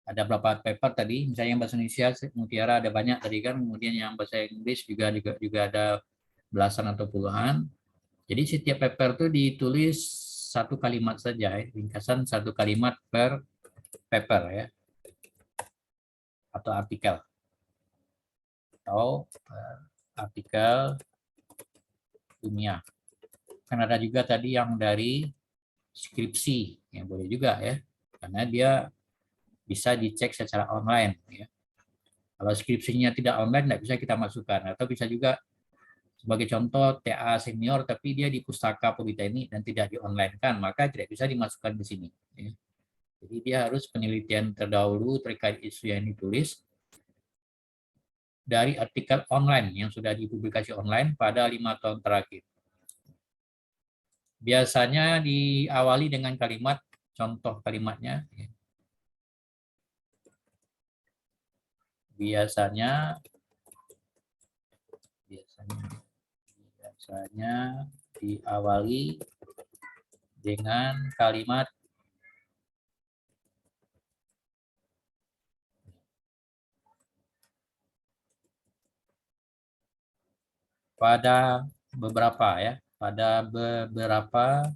ada berapa paper tadi, misalnya yang bahasa Indonesia Mutiara ada banyak tadi kan, kemudian yang bahasa Inggris juga ada belasan atau puluhan. Jadi setiap paper itu ditulis 1 kalimat saja, ringkasan 1 kalimat per paper ya, atau artikel, ilmiah. Kan ada juga tadi yang dari skripsi, yang boleh juga ya, karena dia bisa dicek secara online ya. Kalau skripsinya tidak online, tidak bisa kita masukkan, atau bisa juga sebagai contoh TA senior tapi dia di Pustaka Politeknik dan tidak di-online-kan, maka tidak bisa dimasukkan di sini ya. Jadi dia harus penelitian terdahulu terkait isu yang ditulis dari artikel online yang sudah dipublikasi online pada 5 tahun terakhir. Biasanya diawali dengan kalimat, contoh kalimatnya. biasanya diawali dengan kalimat pada beberapa ya, pada beberapa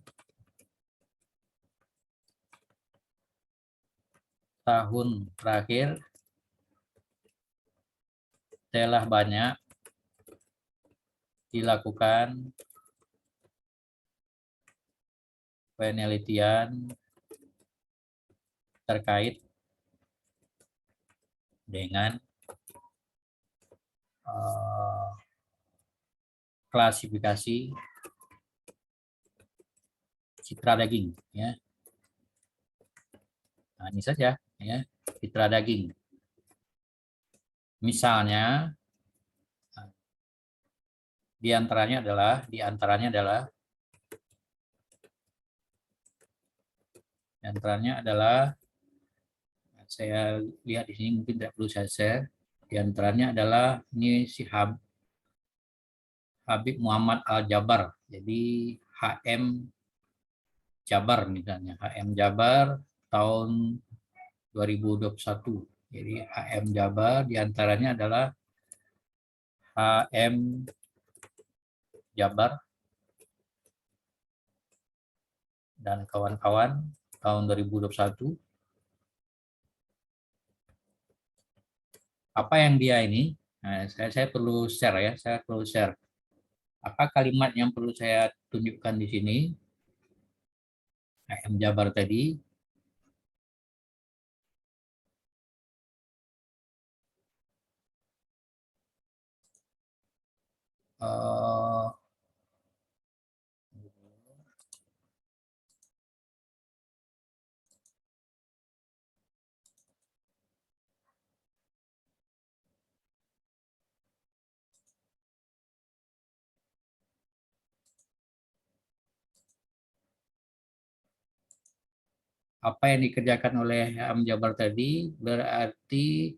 tahun terakhir telah banyak dilakukan penelitian terkait dengan klasifikasi citra daging ya. Nah, ini saja ya, citra daging. Misalnya di antaranya adalah saya lihat di sini, mungkin tidak perlu saya share. Di antaranya adalah ini si Habib Muhammad Al-Jabar. Jadi HM Jabar misalnya, HM Jabar tahun 2021. Jadi HM Jabar diantaranya adalah HM Jabar dan kawan-kawan tahun 2021. Apa yang dia ini? Nah, saya perlu share ya, saya perlu share. Apa kalimat yang perlu saya tunjukkan di sini? HM Jabar tadi. Apa yang dikerjakan oleh HM Jabar tadi berarti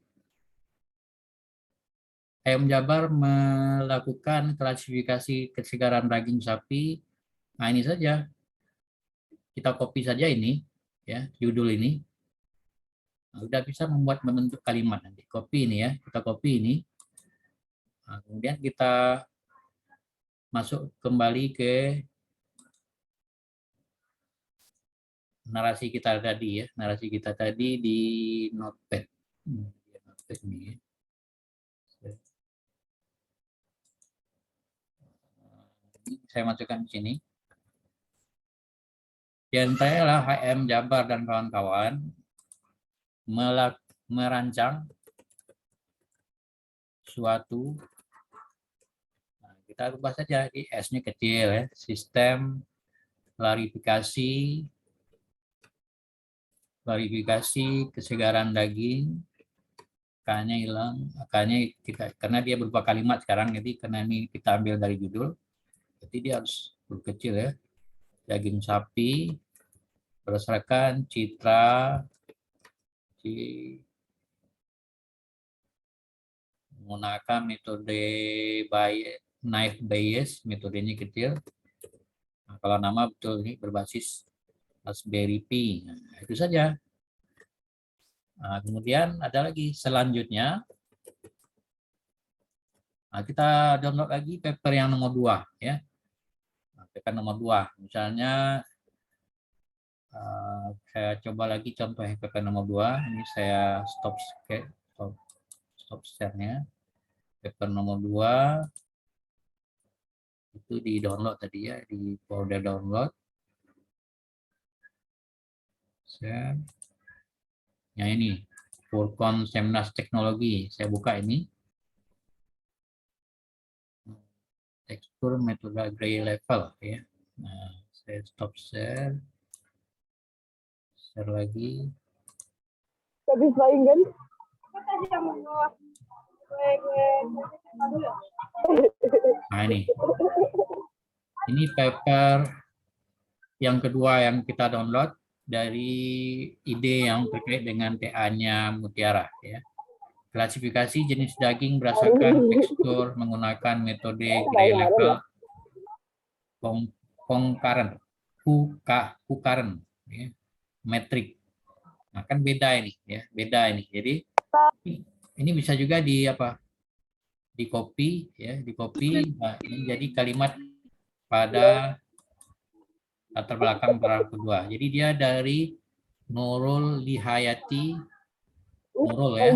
HM Jabar melakukan klasifikasi kesegaran daging sapi. Nah, ini saja. Kita copy saja ini, ya, judul ini. Nah, udah bisa membentuk kalimat nanti. Copy ini ya, kita copy ini. Nah, kemudian kita masuk kembali ke narasi kita tadi ya, narasi kita tadi di Notepad. Notepad ini. Saya masukkan di sini. Di antaranya HM Jabar dan kawan-kawan merancang suatu, nah, kita ubah saja di S-nya kecil ya, sistem klarifikasi kesegaran daging. K-nya hilang, K-nya kita, karena dia berupa kalimat sekarang, jadi karena ini kita ambil dari judul, jadi dia harus berkecil ya. Daging sapi berdasarkan citra menggunakan metode knife bias, metodenya kecil. Nah, kalau nama betul ini berbasis Raspberry Pi. Nah, itu saja. Nah, kemudian ada lagi selanjutnya. Nah, kita download lagi paper yang nomor 2 ya. Nah, paper nomor 2. Misalnya saya coba lagi contoh paper nomor 2. Ini saya stop share-nya. Paper nomor 2 itu di download tadi ya, di folder download. Share. Yang ini Furqan Semnas Teknologi. Saya buka ini. Tekstur metode gray level ya. Nah, saya stop share. Share lagi. Habis main kan? Nah, ini paper yang kedua yang kita download dari ide yang terkait dengan TA-nya Mutiara ya. klasifikasi jenis daging berdasarkan tekstur menggunakan metode gray level concurrent, concurrent, ya, metrik. Nah, kan beda ini, ya, beda ini. Jadi ini bisa juga di apa? Di copy, ya, di copy. Nah, ini jadi kalimat pada latar belakang paragraf kedua. Jadi dia dari Nurul Lihayati, Nurul ya,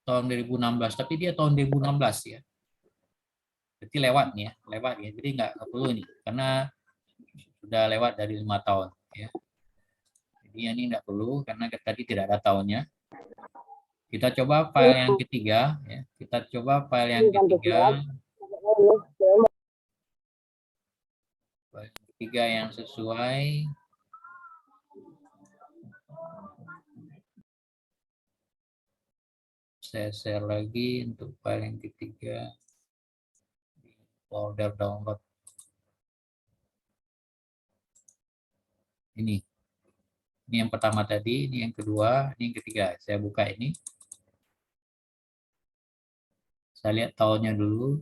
tahun 2016. Tapi dia tahun 2016 ya. Berarti lewat nih ya, lewat ya. Jadi nggak perlu ini, karena sudah lewat dari 5 tahun. Ya. Jadi ini nggak perlu karena tadi tidak ada tahunnya. Kita coba file yang ketiga, ya. Kita coba file yang ketiga. File yang ketiga yang sesuai. Saya share lagi untuk file yang ketiga. Folder download. Ini yang pertama tadi, ini yang kedua, ini yang ketiga. Saya buka ini. Saya lihat tahunnya dulu.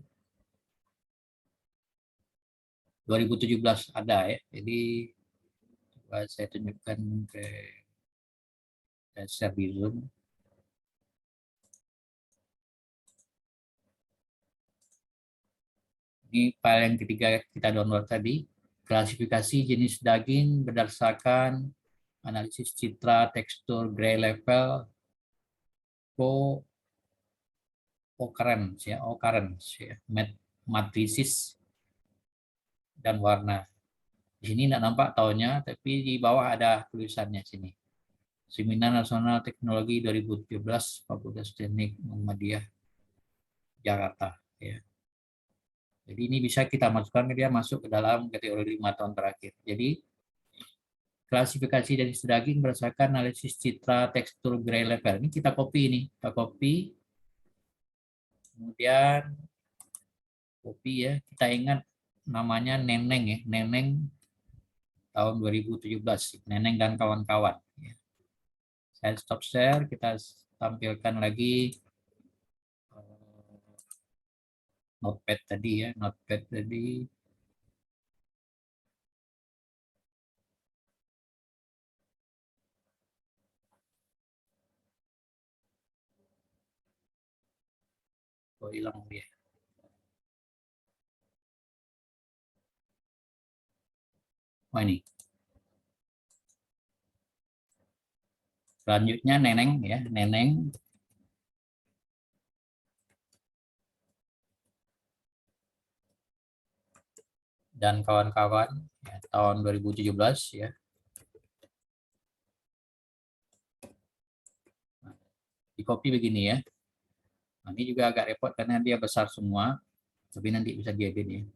2017 ada ya. Jadi coba saya tunjukkan ke share di Zoom. Ini file yang ketiga kita download tadi. Klasifikasi jenis daging berdasarkan analisis citra, tekstur, gray level, occurrence ya, matrisis dan warna. Di sini tidak nampak tahunnya, tapi di bawah ada tulisannya sini. Seminar Nasional Teknologi 2017, Fakultas Teknik Muhammadiyah, Jakarta. Ya. Jadi ini bisa kita masukkan, dia masuk ke dalam kategori 5 tahun terakhir. Jadi klasifikasi dari daging berdasarkan analisis citra, tekstur, gray level. Ini kita copy ini, kita copy. Kemudian copy ya, kita ingat namanya Neneng ya, Neneng tahun 2017, Neneng dan kawan-kawan. Saya stop share, kita tampilkan lagi notepad tadi ya, notepad tadi. Oh, hilang dia. Oh ini. Selanjutnya Neneng ya, Neneng. Dan kawan-kawan ya, tahun 2017 ya. Di copy begini ya. Nah, ini juga agak repot karena dia besar semua, tapi nanti bisa diedit ya.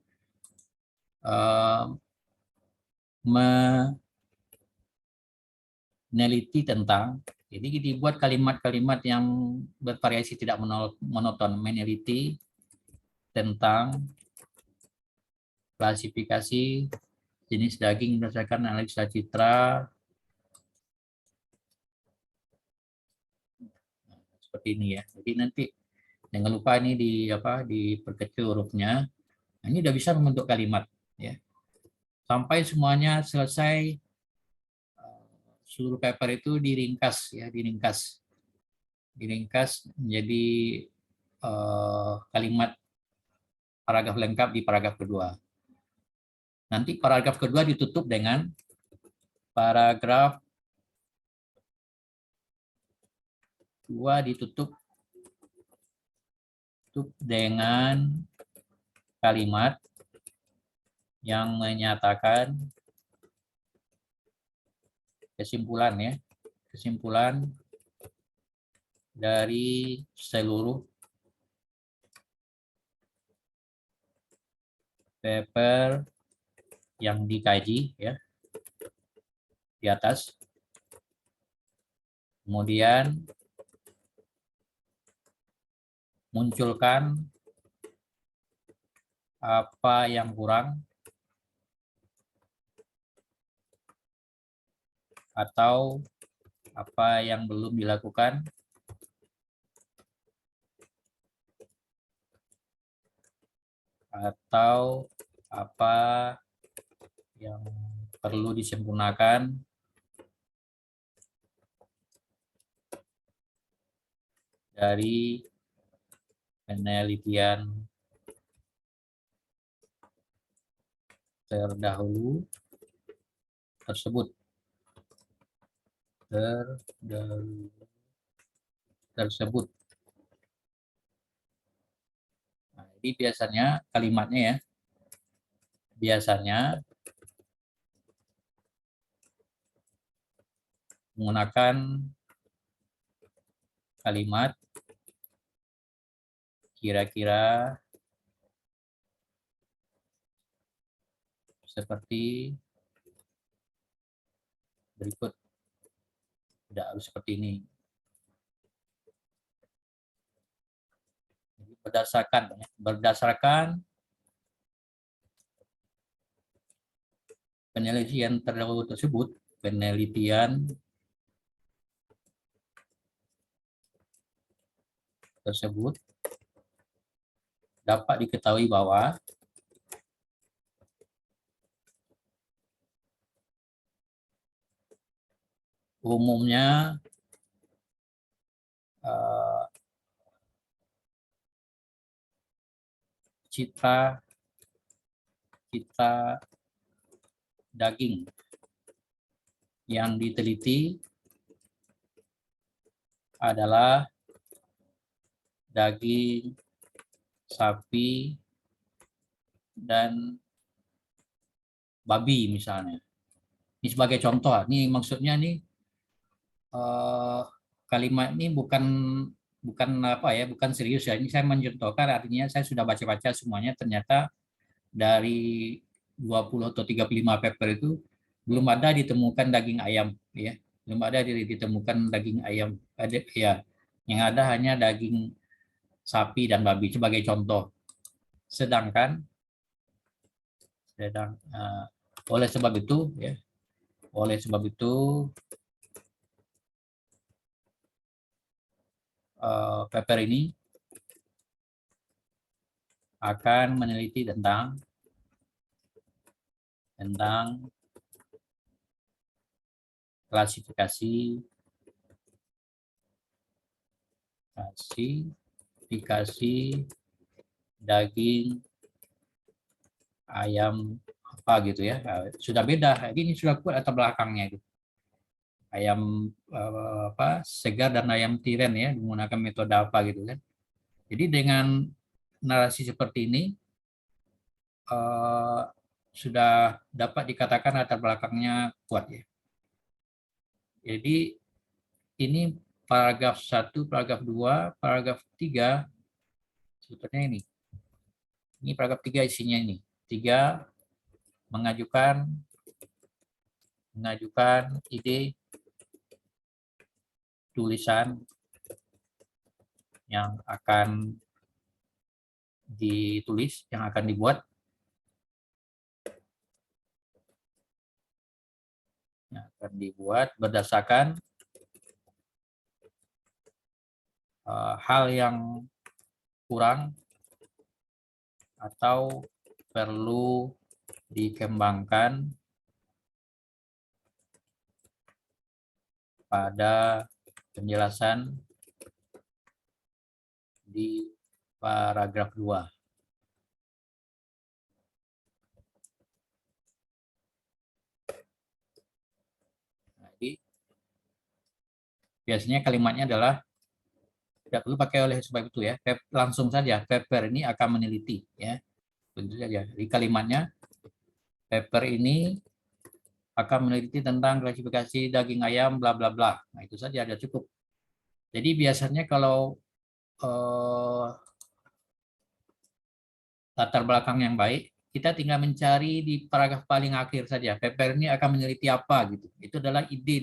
Meneliti tentang, jadi dibuat kalimat-kalimat yang bervariasi tidak monoton, meneliti tentang klasifikasi jenis daging berdasarkan analisa citra. Seperti ini ya. Jadi nanti jangan lupa ini diperkecil hurufnya. Nah, ini udah bisa membentuk kalimat ya. Sampai semuanya selesai, seluruh paper itu diringkas ya, diringkas menjadi kalimat paragraf lengkap di paragraf kedua. Nanti paragraf kedua ditutup dengan paragraf 2 ditutup dengan kalimat yang menyatakan kesimpulan ya, kesimpulan dari seluruh paper yang dikaji ya di atas. Kemudian munculkan apa yang kurang atau apa yang belum dilakukan atau apa yang perlu disempurnakan dari penelitian terdahulu tersebut. Tersebut. Nah, ini biasanya kalimatnya ya. Biasanya menggunakan kalimat kira-kira seperti berikut. Tidak harus seperti ini. Berdasarkan penelitian terdahulu tersebut, dapat diketahui bahwa umumnya cita daging yang diteliti adalah daging sapi dan babi misalnya. Ini sebagai contoh. Ini maksudnya nih kalimat ini bukan apa ya, bukan serius ya. Ini saya mencontohkan, artinya saya sudah baca-baca semuanya, ternyata dari 20 atau 35 paper itu belum ada ditemukan daging ayam ya. Belum ada ditemukan daging ayam. Ada ya. Yang ada hanya daging sapi dan babi sebagai contoh. Sedangkan oleh sebab itu ya, paper ini akan meneliti tentang klasifikasi daging ayam apa gitu ya. Sudah beda. Ini sudah kuat latar belakangnya gitu. Ayam segar dan ayam tiren ya, menggunakan metode apa gitu kan. Jadi dengan narasi seperti ini sudah dapat dikatakan latar belakangnya kuat ya. Jadi ini paragraf 1, paragraf 2, paragraf 3 sebetulnya ini. Ini paragraf 3 isinya ini. 3 mengajukan ide tulisan yang akan ditulis, yang akan dibuat, berdasarkan hal yang kurang atau perlu dikembangkan pada penjelasan di paragraf 2. Jadi biasanya kalimatnya adalah tidak perlu pakai oleh sebab itu ya, langsung saja paper ini akan meneliti ya, tentu saja. Di kalimatnya paper ini akan meneliti tentang klasifikasi daging ayam bla bla bla. Nah itu saja, ada cukup. Jadi biasanya kalau latar belakang yang baik, kita tinggal mencari di paragraf paling akhir saja. Paper ini akan meneliti apa gitu. Itu adalah inti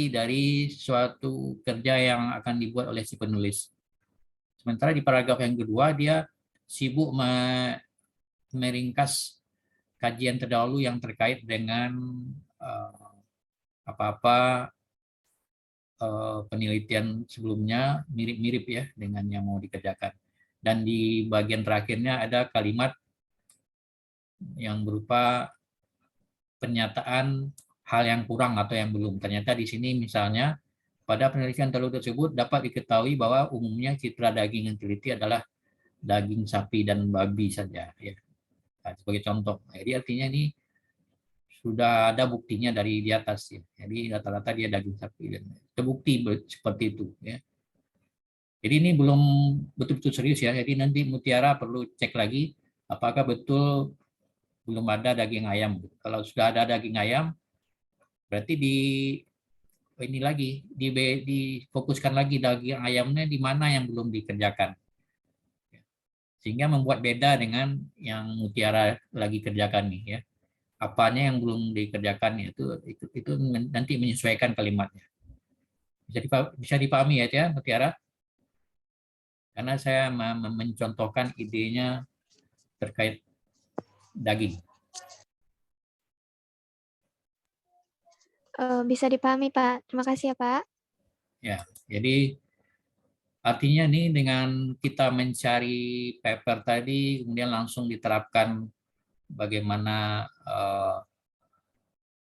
dari suatu kerja yang akan dibuat oleh si penulis. Sementara di paragraf yang kedua dia sibuk meringkas kajian terdahulu yang terkait dengan apa-apa penelitian sebelumnya mirip-mirip ya dengan yang mau dikerjakan. Dan di bagian terakhirnya ada kalimat yang berupa pernyataan hal yang kurang atau yang belum. Ternyata di sini misalnya pada penelitian tersebut dapat diketahui bahwa umumnya citra daging yang teliti adalah daging sapi dan babi saja. Ya. Nah, sebagai contoh. Jadi artinya ini sudah ada buktinya dari di atas. Ya. Jadi rata-rata dia daging sapi. Dan terbukti seperti itu. Ya. Jadi ini belum betul-betul serius ya. Jadi nanti Mutiara perlu cek lagi apakah betul belum ada daging ayam. Kalau sudah ada daging ayam, berarti ini lagi difokuskan lagi daging ayamnya di mana yang belum dikerjakan. Sehingga membuat beda dengan yang Mutiara lagi kerjakan nih ya. Apanya yang belum dikerjakan itu nanti menyesuaikan kalimatnya. Bisa dipahami ya Mutiara? Karena saya mencontohkan idenya terkait daging. Bisa dipahami, Pak. Terima kasih ya, Pak. Ya, jadi artinya nih dengan kita mencari paper tadi, kemudian langsung diterapkan bagaimana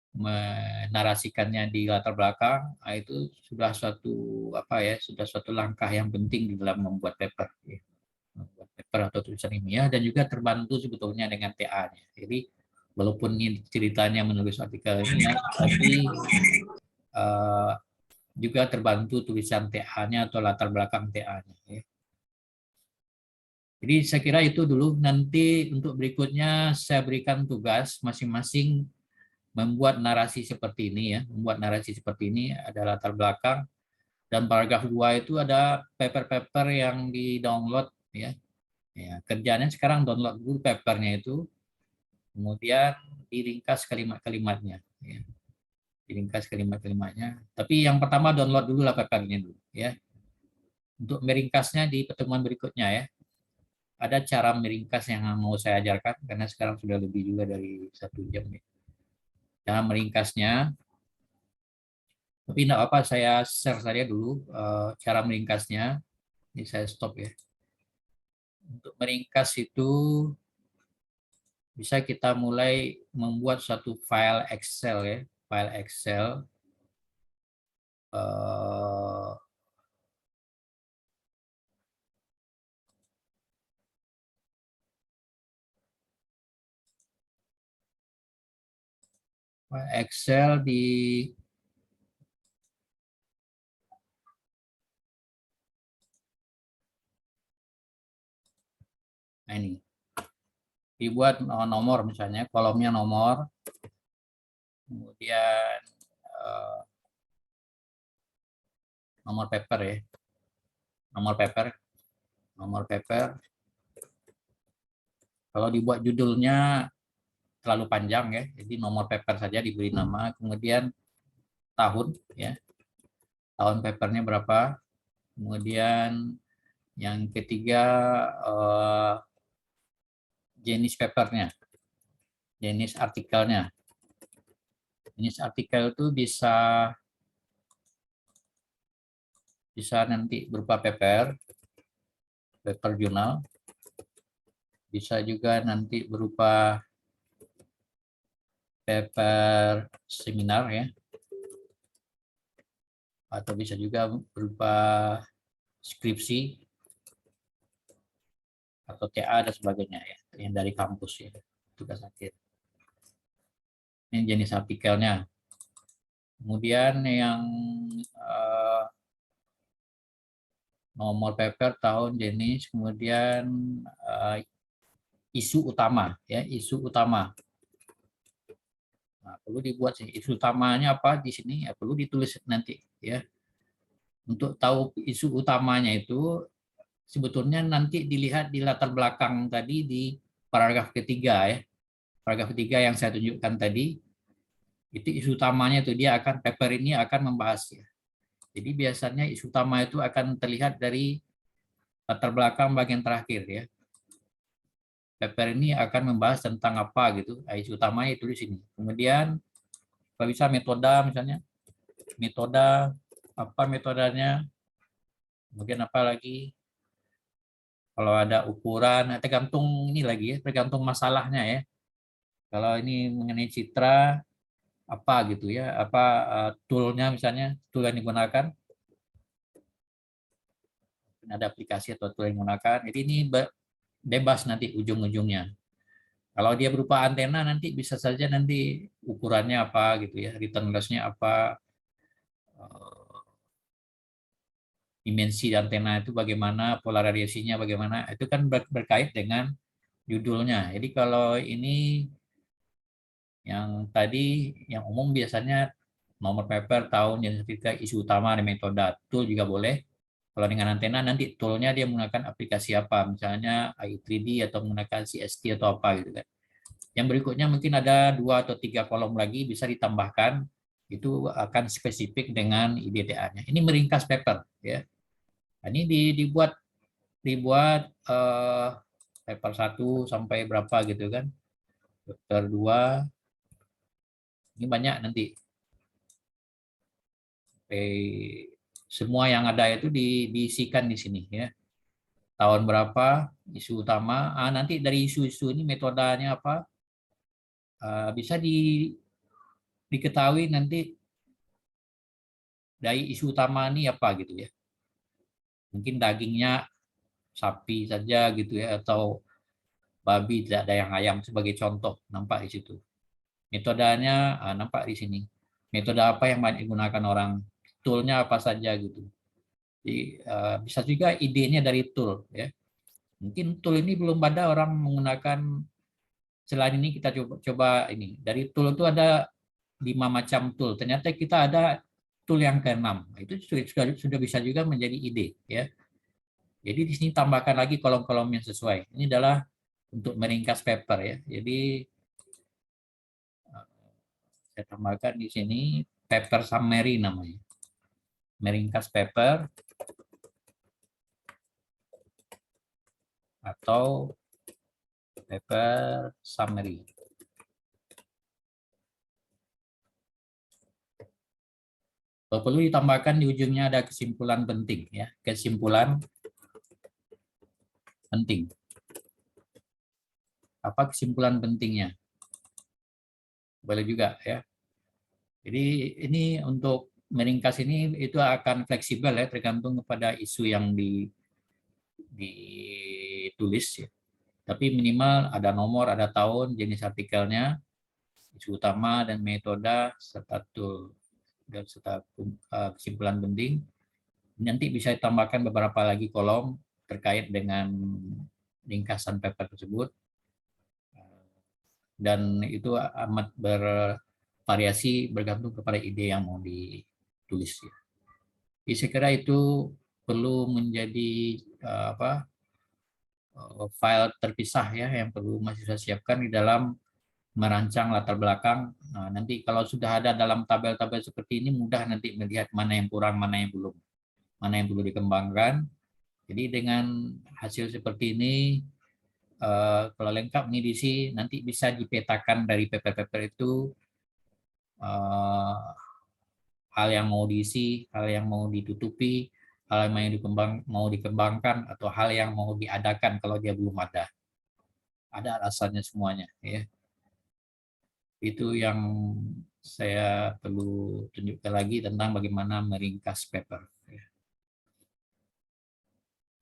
menarasikannya di latar belakang, itu sudah suatu langkah yang penting di dalam membuat paper, ya. Membuat paper atau tulisan ilmiah, dan juga terbantu sebetulnya dengan TA-nya. Jadi walaupun ini ceritanya menulis artikel ilmiah, tapi juga terbantu tulisan TA-nya atau latar belakang TA-nya. Ya. Jadi saya kira itu dulu. Nanti untuk berikutnya saya berikan tugas masing-masing membuat narasi seperti ini ya. Membuat narasi seperti ini ada latar belakang, dan paragraf 2 itu ada paper-paper yang di-download ya. Ya, kerjanya sekarang download dulu papernya itu, kemudian diringkas kalimat-kalimatnya ya. Diringkas kalimat-kalimatnya. Tapi yang pertama download dulu lah papernya dulu ya. Untuk meringkasnya di pertemuan berikutnya ya. Ada cara meringkas yang mau saya ajarkan karena sekarang sudah lebih juga dari 1 jam ya. Cara meringkasnya, tapi tidak apa, saya share saja dulu cara meringkasnya. Ini saya stop ya. Untuk meringkas itu bisa kita mulai membuat satu file Excel ya, file Excel. Excel di ini dibuat nomor, misalnya kolomnya nomor, kemudian nomor paper ya, nomor paper. Kalau dibuat judulnya terlalu panjang ya, jadi nomor paper saja diberi nama, kemudian tahun ya, tahun papernya berapa, kemudian yang ketiga jenis papernya, jenis artikelnya. Jenis artikel itu bisa nanti berupa paper jurnal, bisa juga nanti berupa paper seminar ya, atau bisa juga berupa skripsi atau TA dan sebagainya ya, yang dari kampus ya, tugas akhir. Ini jenis artikelnya. Kemudian yang nomor paper, tahun, jenis, kemudian isu utama ya, isu utama. Nah, perlu dibuat sih isu utamanya apa di sini ya, perlu ditulis nanti ya. Untuk tahu isu utamanya itu sebetulnya nanti dilihat di latar belakang tadi di paragraf ketiga ya. Paragraf ketiga yang saya tunjukkan tadi, itu isu utamanya itu dia akan, paper ini akan membahas ya. Jadi biasanya isu utama itu akan terlihat dari latar belakang bagian terakhir ya. Paper ini akan membahas tentang apa gitu, isu utamanya itu di sini. Kemudian kalau bisa metode, misalnya metode apa metodenya, kemudian apa lagi Kalau ada ukuran, tergantung ini lagi ya, tergantung masalahnya ya. Kalau ini mengenai citra, apa gitu ya, apa toolnya misalnya, tool yang digunakan, ada aplikasi atau tool yang digunakan. Jadi ini bebas nanti ujung-ujungnya. Kalau dia berupa antena nanti bisa saja nanti ukurannya apa gitu ya, return loss-nya apa, dimensi antena itu bagaimana, polarisasinya bagaimana, itu kan berkait dengan judulnya. Jadi kalau ini yang tadi yang umum biasanya nomor paper, tahun, jenis sertifikat, isu utama, dan metode. Tool juga boleh. Kalau dengan antena nanti toolnya dia menggunakan aplikasi apa, misalnya AI3D atau menggunakan CST atau apa gitu kan. Yang berikutnya mungkin ada 2 atau 3 kolom lagi bisa ditambahkan, itu akan spesifik dengan IDTA-nya. Ini meringkas paper ya. Ini dibuat paper 1 sampai berapa gitu kan. Paper 2 ini banyak nanti. Semua yang ada itu diisikan di sini ya. Tahun berapa, isu utama, nanti dari isu-isu ini metodenya apa, bisa diketahui nanti dari isu utama ini apa gitu ya. Mungkin dagingnya sapi saja gitu ya, atau babi, tidak ada yang ayam sebagai contoh, nampak di situ. Metodenya nampak di sini. Metode apa yang banyak digunakan orang, toolnya apa saja gitu. Jadi bisa juga idenya dari tool ya. Mungkin tool ini belum ada orang menggunakan. Selain ini kita coba ini. Dari tool itu ada 5 macam tool. Ternyata kita ada tool yang ke-6. Itu sudah bisa juga menjadi ide ya. Jadi di sini tambahkan lagi kolom-kolom yang sesuai. Ini adalah untuk meringkas paper ya. Jadi saya tambahkan di sini paper summary namanya. Meringkas paper atau paper summary. Kalau perlu ditambahkan di ujungnya ada kesimpulan penting ya, kesimpulan penting. Apa kesimpulan pentingnya? Boleh juga ya. Jadi ini untuk meringkas ini itu akan fleksibel ya, tergantung kepada isu yang ditulis ya. Tapi minimal ada nomor, ada tahun, jenis artikelnya, isu utama dan metode serta tool dan serta kesimpulan penting. Nanti bisa ditambahkan beberapa lagi kolom terkait dengan ringkasan paper tersebut. Dan itu amat bervariasi bergantung kepada ide yang mau ditulis. Jadi saya kira itu perlu menjadi file terpisah ya yang perlu mahasiswa siapkan di dalam merancang latar belakang. Nah, nanti kalau sudah ada dalam tabel-tabel seperti ini mudah nanti melihat mana yang kurang, mana yang belum, mana yang perlu dikembangkan. Jadi dengan hasil seperti ini, kalau lengkap mengedisi, nanti bisa dipetakan dari paper-paper itu hal yang mau diisi, hal yang mau ditutupi, hal yang mau dikembangkan, atau hal yang mau diadakan kalau dia belum ada. Ada alasannya semuanya. Ya. Itu yang saya perlu tunjukkan lagi tentang bagaimana meringkas paper.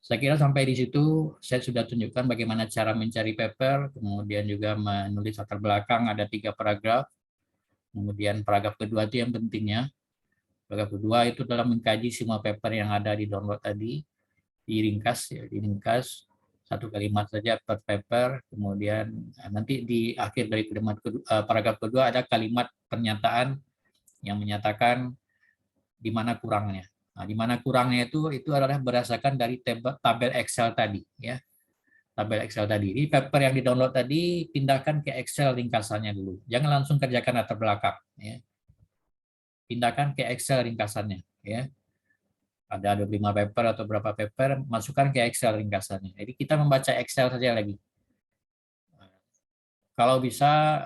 Saya kira sampai di situ saya sudah tunjukkan bagaimana cara mencari paper, kemudian juga menulis latar belakang, ada 3 paragraf. Kemudian paragraf kedua itu yang pentingnya. Paragraf kedua itu dalam mengkaji semua paper yang ada di download tadi, diringkas, ya, diringkas 1 kalimat saja per paper. Kemudian nanti di akhir dari paragraf kedua ada kalimat pernyataan yang menyatakan di mana kurangnya. Nah, di mana kurangnya itu adalah berdasarkan dari tabel Excel tadi, ya. Tabel Excel tadi. Ini paper yang di-download tadi pindahkan ke Excel ringkasannya dulu. Jangan langsung kerjakan latar belakang, ya. Pindahkan ke Excel ringkasannya, ya. Ada 25 paper atau berapa paper, masukkan ke Excel ringkasannya. Jadi kita membaca Excel saja lagi. Kalau bisa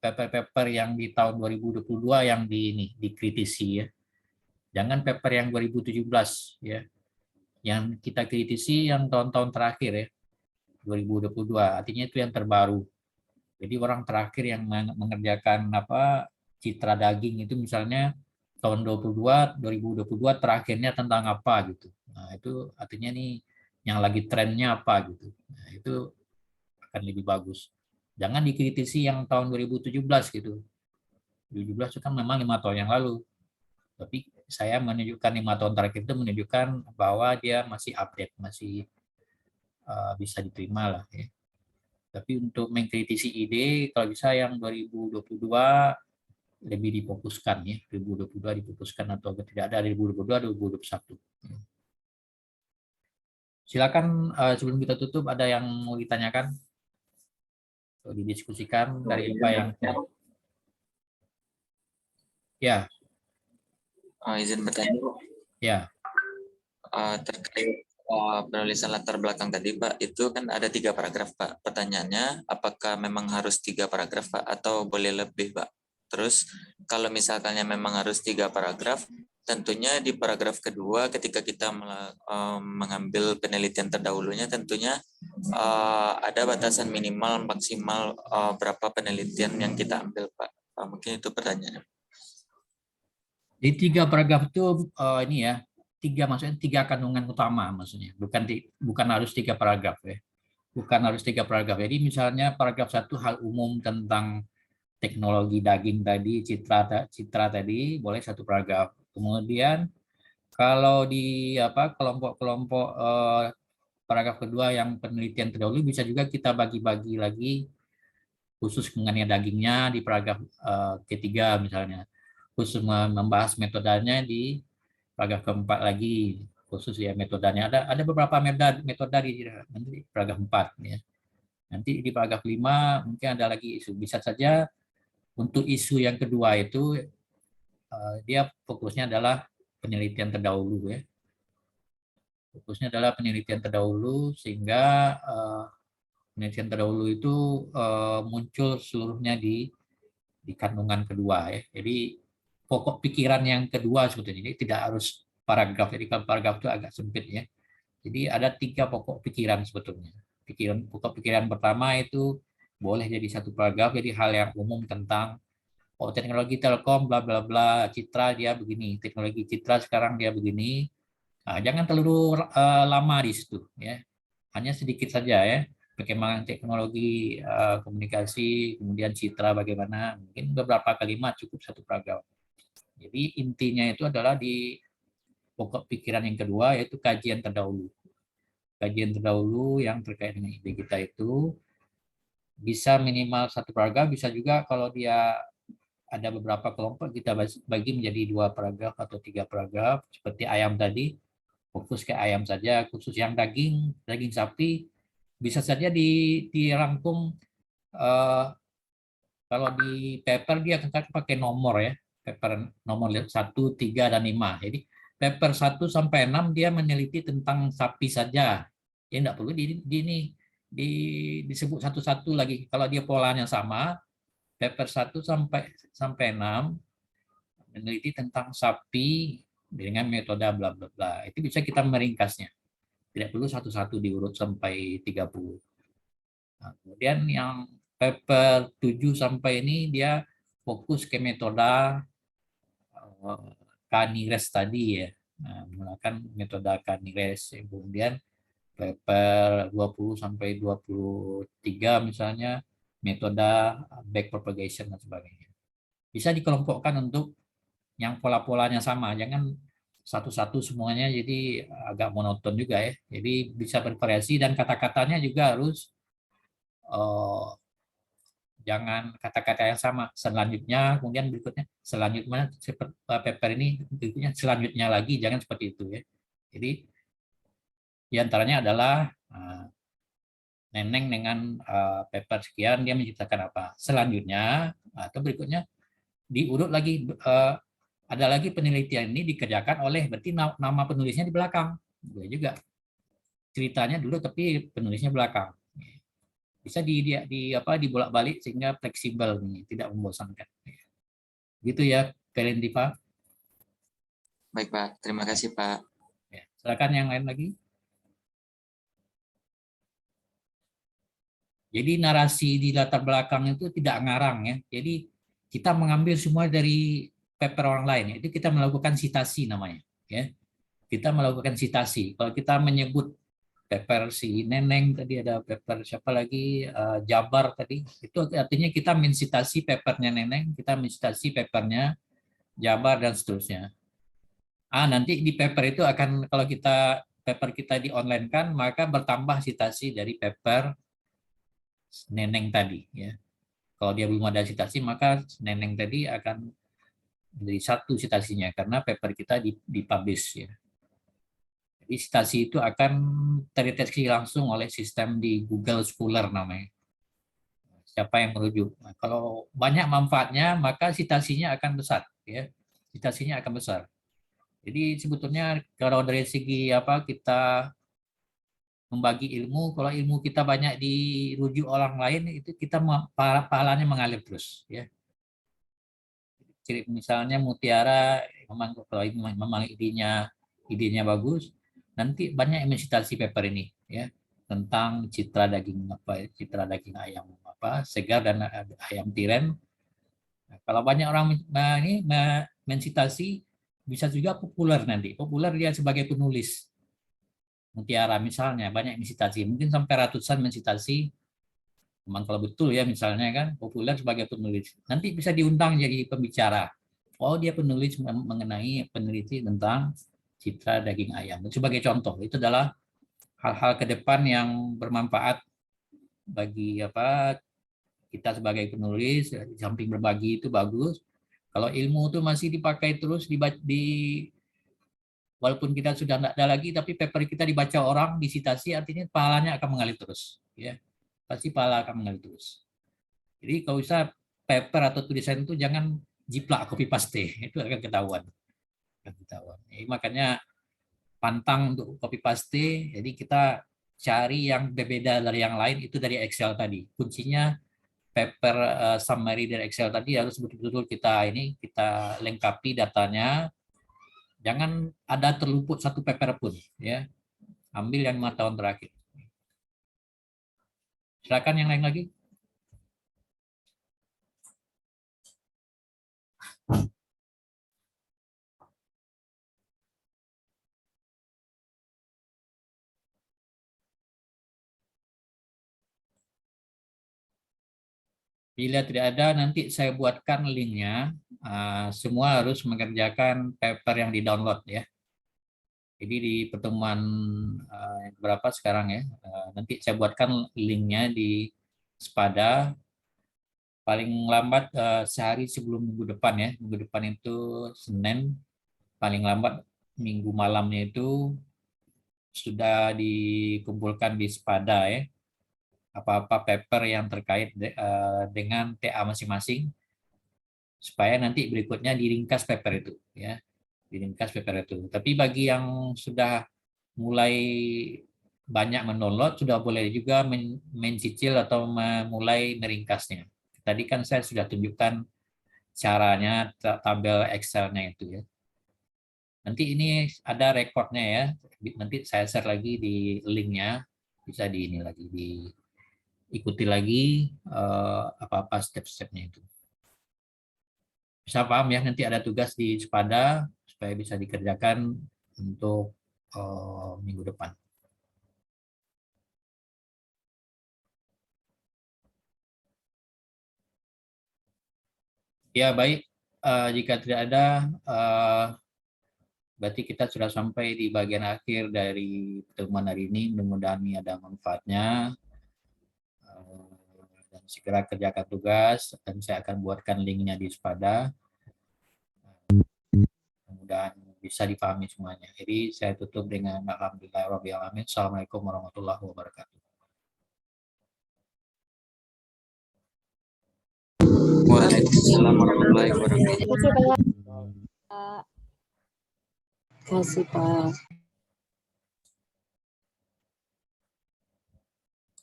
paper-paper yang di tahun 2022 yang dikritisi ya. Jangan paper yang 2017 ya. Yang kita kritisi yang tahun-tahun terakhir ya, 2022, artinya itu yang terbaru. Jadi orang terakhir yang mengerjakan citra daging itu misalnya tahun 2022 terakhirnya tentang apa gitu. Nah, itu artinya nih yang lagi trennya apa gitu. Nah, itu akan lebih bagus. Jangan dikritisi yang tahun 2017 gitu. 2017 itu kan memang 5 tahun yang lalu. Tapi saya menunjukkan 5 tahun terakhir itu menunjukkan bahwa dia masih update, masih bisa diterima lah ya. Tapi untuk mengkritisi ide, kalau bisa yang 2022 lebih difokuskan ya, 2022 difokuskan atau tidak ada 2022, 2021. Silakan sebelum kita tutup ada yang mau ditanyakan atau didiskusikan dari apa yang ya. Izin bertanya, Ya. Terkait penulisan latar belakang tadi, Pak, itu kan ada 3 paragraf, Pak. Pertanyaannya, apakah memang harus 3 paragraf, Pak, atau boleh lebih, Pak? Terus, kalau misalkannya memang harus 3 paragraf, tentunya di paragraf kedua, ketika kita mengambil penelitian terdahulunya, tentunya ada batasan minimal, maksimal berapa penelitian yang kita ambil, Pak. Mungkin itu pertanyaannya. Di 3 paragraf itu ini ya, maksudnya 3 kandungan utama maksudnya, bukan harus 3 paragraf ya, bukan harus 3 paragraf. Jadi misalnya paragraf 1 hal umum tentang teknologi daging tadi, citra tadi boleh 1 paragraf. Kemudian kalau di kelompok-kelompok paragraf kedua yang penelitian terdahulu bisa juga kita bagi-bagi lagi khusus mengenai dagingnya di paragraf ketiga misalnya, khusus membahas metodenya di paragraf keempat lagi, khusus ya metodenya. Ada beberapa metode di nanti paragraf 4 ya. Nanti di paragraf 5 mungkin ada lagi isu. Bisa saja untuk isu yang kedua itu dia fokusnya adalah penelitian terdahulu ya. Fokusnya adalah penelitian terdahulu sehingga penelitian terdahulu itu muncul seluruhnya di kandungan kedua ya. Jadi pokok pikiran yang kedua sebetulnya ini tidak harus paragraf. Jadi kalau paragraf itu agak sempit ya. Jadi ada 3 pokok pikiran sebetulnya. Pokok pikiran pertama itu boleh jadi 1 paragraf, jadi hal yang umum tentang teknologi Telkom bla bla bla, citra dia begini, teknologi citra sekarang dia begini. Nah, jangan terlalu lama di situ ya. Hanya sedikit saja ya. Perkembangan teknologi komunikasi, kemudian citra bagaimana, mungkin beberapa kalimat cukup 1 paragraf. Jadi intinya itu adalah di pokok pikiran yang kedua yaitu kajian terdahulu. Kajian terdahulu yang terkait dengan ide kita itu bisa minimal 1 paragraf, bisa juga kalau dia ada beberapa kelompok kita bagi menjadi 2 paragraf atau 3 paragraf seperti ayam tadi, fokus ke ayam saja, khusus yang daging sapi bisa saja dirangkum kalau di paper dia akan pakai nomor ya, paper nomor 1, 3, dan 5. Jadi paper 1 sampai 6 dia meneliti tentang sapi saja. Ya enggak perlu disebut satu-satu lagi. Kalau dia polanya sama, paper 1 sampai 6 meneliti tentang sapi dengan metode bla bla bla. Itu bisa kita meringkasnya. Tidak perlu satu-satu diurut sampai 30. Nah, kemudian yang paper 7 sampai ini dia fokus ke metode Canires tadi ya. Nah, menggunakan metode Canires. Kemudian paper 20 sampai 23 misalnya metode back propagation dan sebagainya. Bisa dikelompokkan untuk yang pola-polanya sama, jangan satu-satu semuanya jadi agak monoton juga ya. Jadi bisa bervariasi dan kata-katanya juga harus jangan kata-kata yang sama. Selanjutnya, kemudian berikutnya, selanjutnya seperti paper ini, berikutnya selanjutnya lagi, jangan seperti itu ya. Jadi diantaranya adalah Neneng dengan paper sekian dia menciptakan apa. Selanjutnya atau berikutnya diurut lagi ada lagi penelitian ini dikerjakan oleh berarti nama penulisnya di belakang. Boleh juga ceritanya dulu tapi penulisnya belakang. Bisa dibolak-balik sehingga fleksibel nih, tidak membosankan. Gitu ya, Valentiva. Baik, Pak. Terima kasih, Pak. Ya. Silakan yang lain lagi. Jadi narasi di latar belakang itu tidak ngarang ya. Jadi kita mengambil semua dari paper orang lain. Itu kita melakukan sitasi namanya. Ya, kita melakukan sitasi. Kalau kita menyebut paper si Neneng tadi, ada paper siapa lagi, Jabar tadi, itu artinya kita mensitasi papernya Neneng, kita mensitasi papernya Jabar dan seterusnya. Nanti di paper itu akan, kalau kita paper kita di online kan, maka bertambah sitasi dari paper Neneng tadi ya. Kalau dia belum ada sitasi, maka Neneng tadi akan menjadi satu sitasinya karena paper kita dipublish ya. Jadi sitasi itu akan terdeteksi langsung oleh sistem di Google Scholar namanya. Siapa yang merujuk. Nah, kalau banyak manfaatnya, maka sitasinya akan besar ya. Sitasinya akan besar. Jadi sebetulnya kalau dari segi apa, kita membagi ilmu, kalau ilmu kita banyak dirujuk orang lain, itu kita pahalanya mengalir terus ya. Misalnya Mutiara, memang kalau memang idenya bagus, nanti banyak yang mensitasi paper ini ya, tentang citra daging ayam segar dan ayam tiren. Nah, kalau banyak orang ini mensitasi, bisa juga populer nanti. Populer dia sebagai penulis. Mutiara misalnya banyak mensitasi, mungkin sampai ratusan mensitasi. Memang kalau betul ya misalnya kan populer sebagai penulis. Nanti bisa diundang jadi pembicara. Oh, dia penulis mengenai peneliti tentang citra daging ayam. Sebagai contoh, itu adalah hal-hal ke depan yang bermanfaat bagi kita sebagai penulis. Di samping berbagi itu bagus. Kalau ilmu itu masih dipakai terus walaupun kita sudah tidak ada lagi, tapi paper kita dibaca orang, disitasi, artinya pahalanya akan mengalir terus. Ya, pasti pahala akan mengalir terus. Jadi kalau bisa paper atau tulisan itu jangan jiplak copy paste, itu akan ketahuan. Jadi, makanya pantang untuk copy paste. Jadi kita cari yang berbeda dari yang lain, itu dari Excel tadi. Kuncinya paper summary dari Excel tadi harus betul-betul kita lengkapi datanya. Jangan ada terluput satu paper pun ya. Ambil yang 5 tahun terakhir. Silakan yang lain lagi. Bila tidak ada, nanti saya buatkan linknya. Semua harus mengerjakan paper yang di-download ya. Jadi di pertemuan berapa sekarang ya, nanti saya buatkan linknya di Spada. Paling lambat sehari sebelum minggu depan ya. Minggu depan itu Senin. Paling lambat minggu malamnya itu sudah dikumpulkan di Spada ya. Apa-apa paper yang terkait dengan TA masing-masing, supaya nanti berikutnya diringkas paper itu ya, diringkas paper itu. Tapi bagi yang sudah mulai banyak mendownload, sudah boleh juga mencicil atau memulai meringkasnya. Tadi kan saya sudah tunjukkan caranya, tabel Excel-nya itu ya. Nanti ini ada rekodnya ya, nanti saya share lagi di linknya, bisa di ini lagi, diikuti lagi apa-apa step-stepnya itu. Bisa paham ya, nanti ada tugas di Spada supaya bisa dikerjakan untuk minggu depan. Ya baik, jika tidak ada, berarti kita sudah sampai di bagian akhir dari pertemuan hari ini. Mudah-mudahan ini ada manfaatnya. Dan segera kerjakan tugas, dan saya akan buatkan linknya di Spada. Mudah-mudahan bisa dipahami semuanya. Jadi saya tutup dengan alhamdulillahirrahmanirrahim. Assalamualaikum warahmatullahi wabarakatuh. Waalaikumsalam warahmatullahi wabarakatuh. Terima kasih, Pak. Kasih Pak.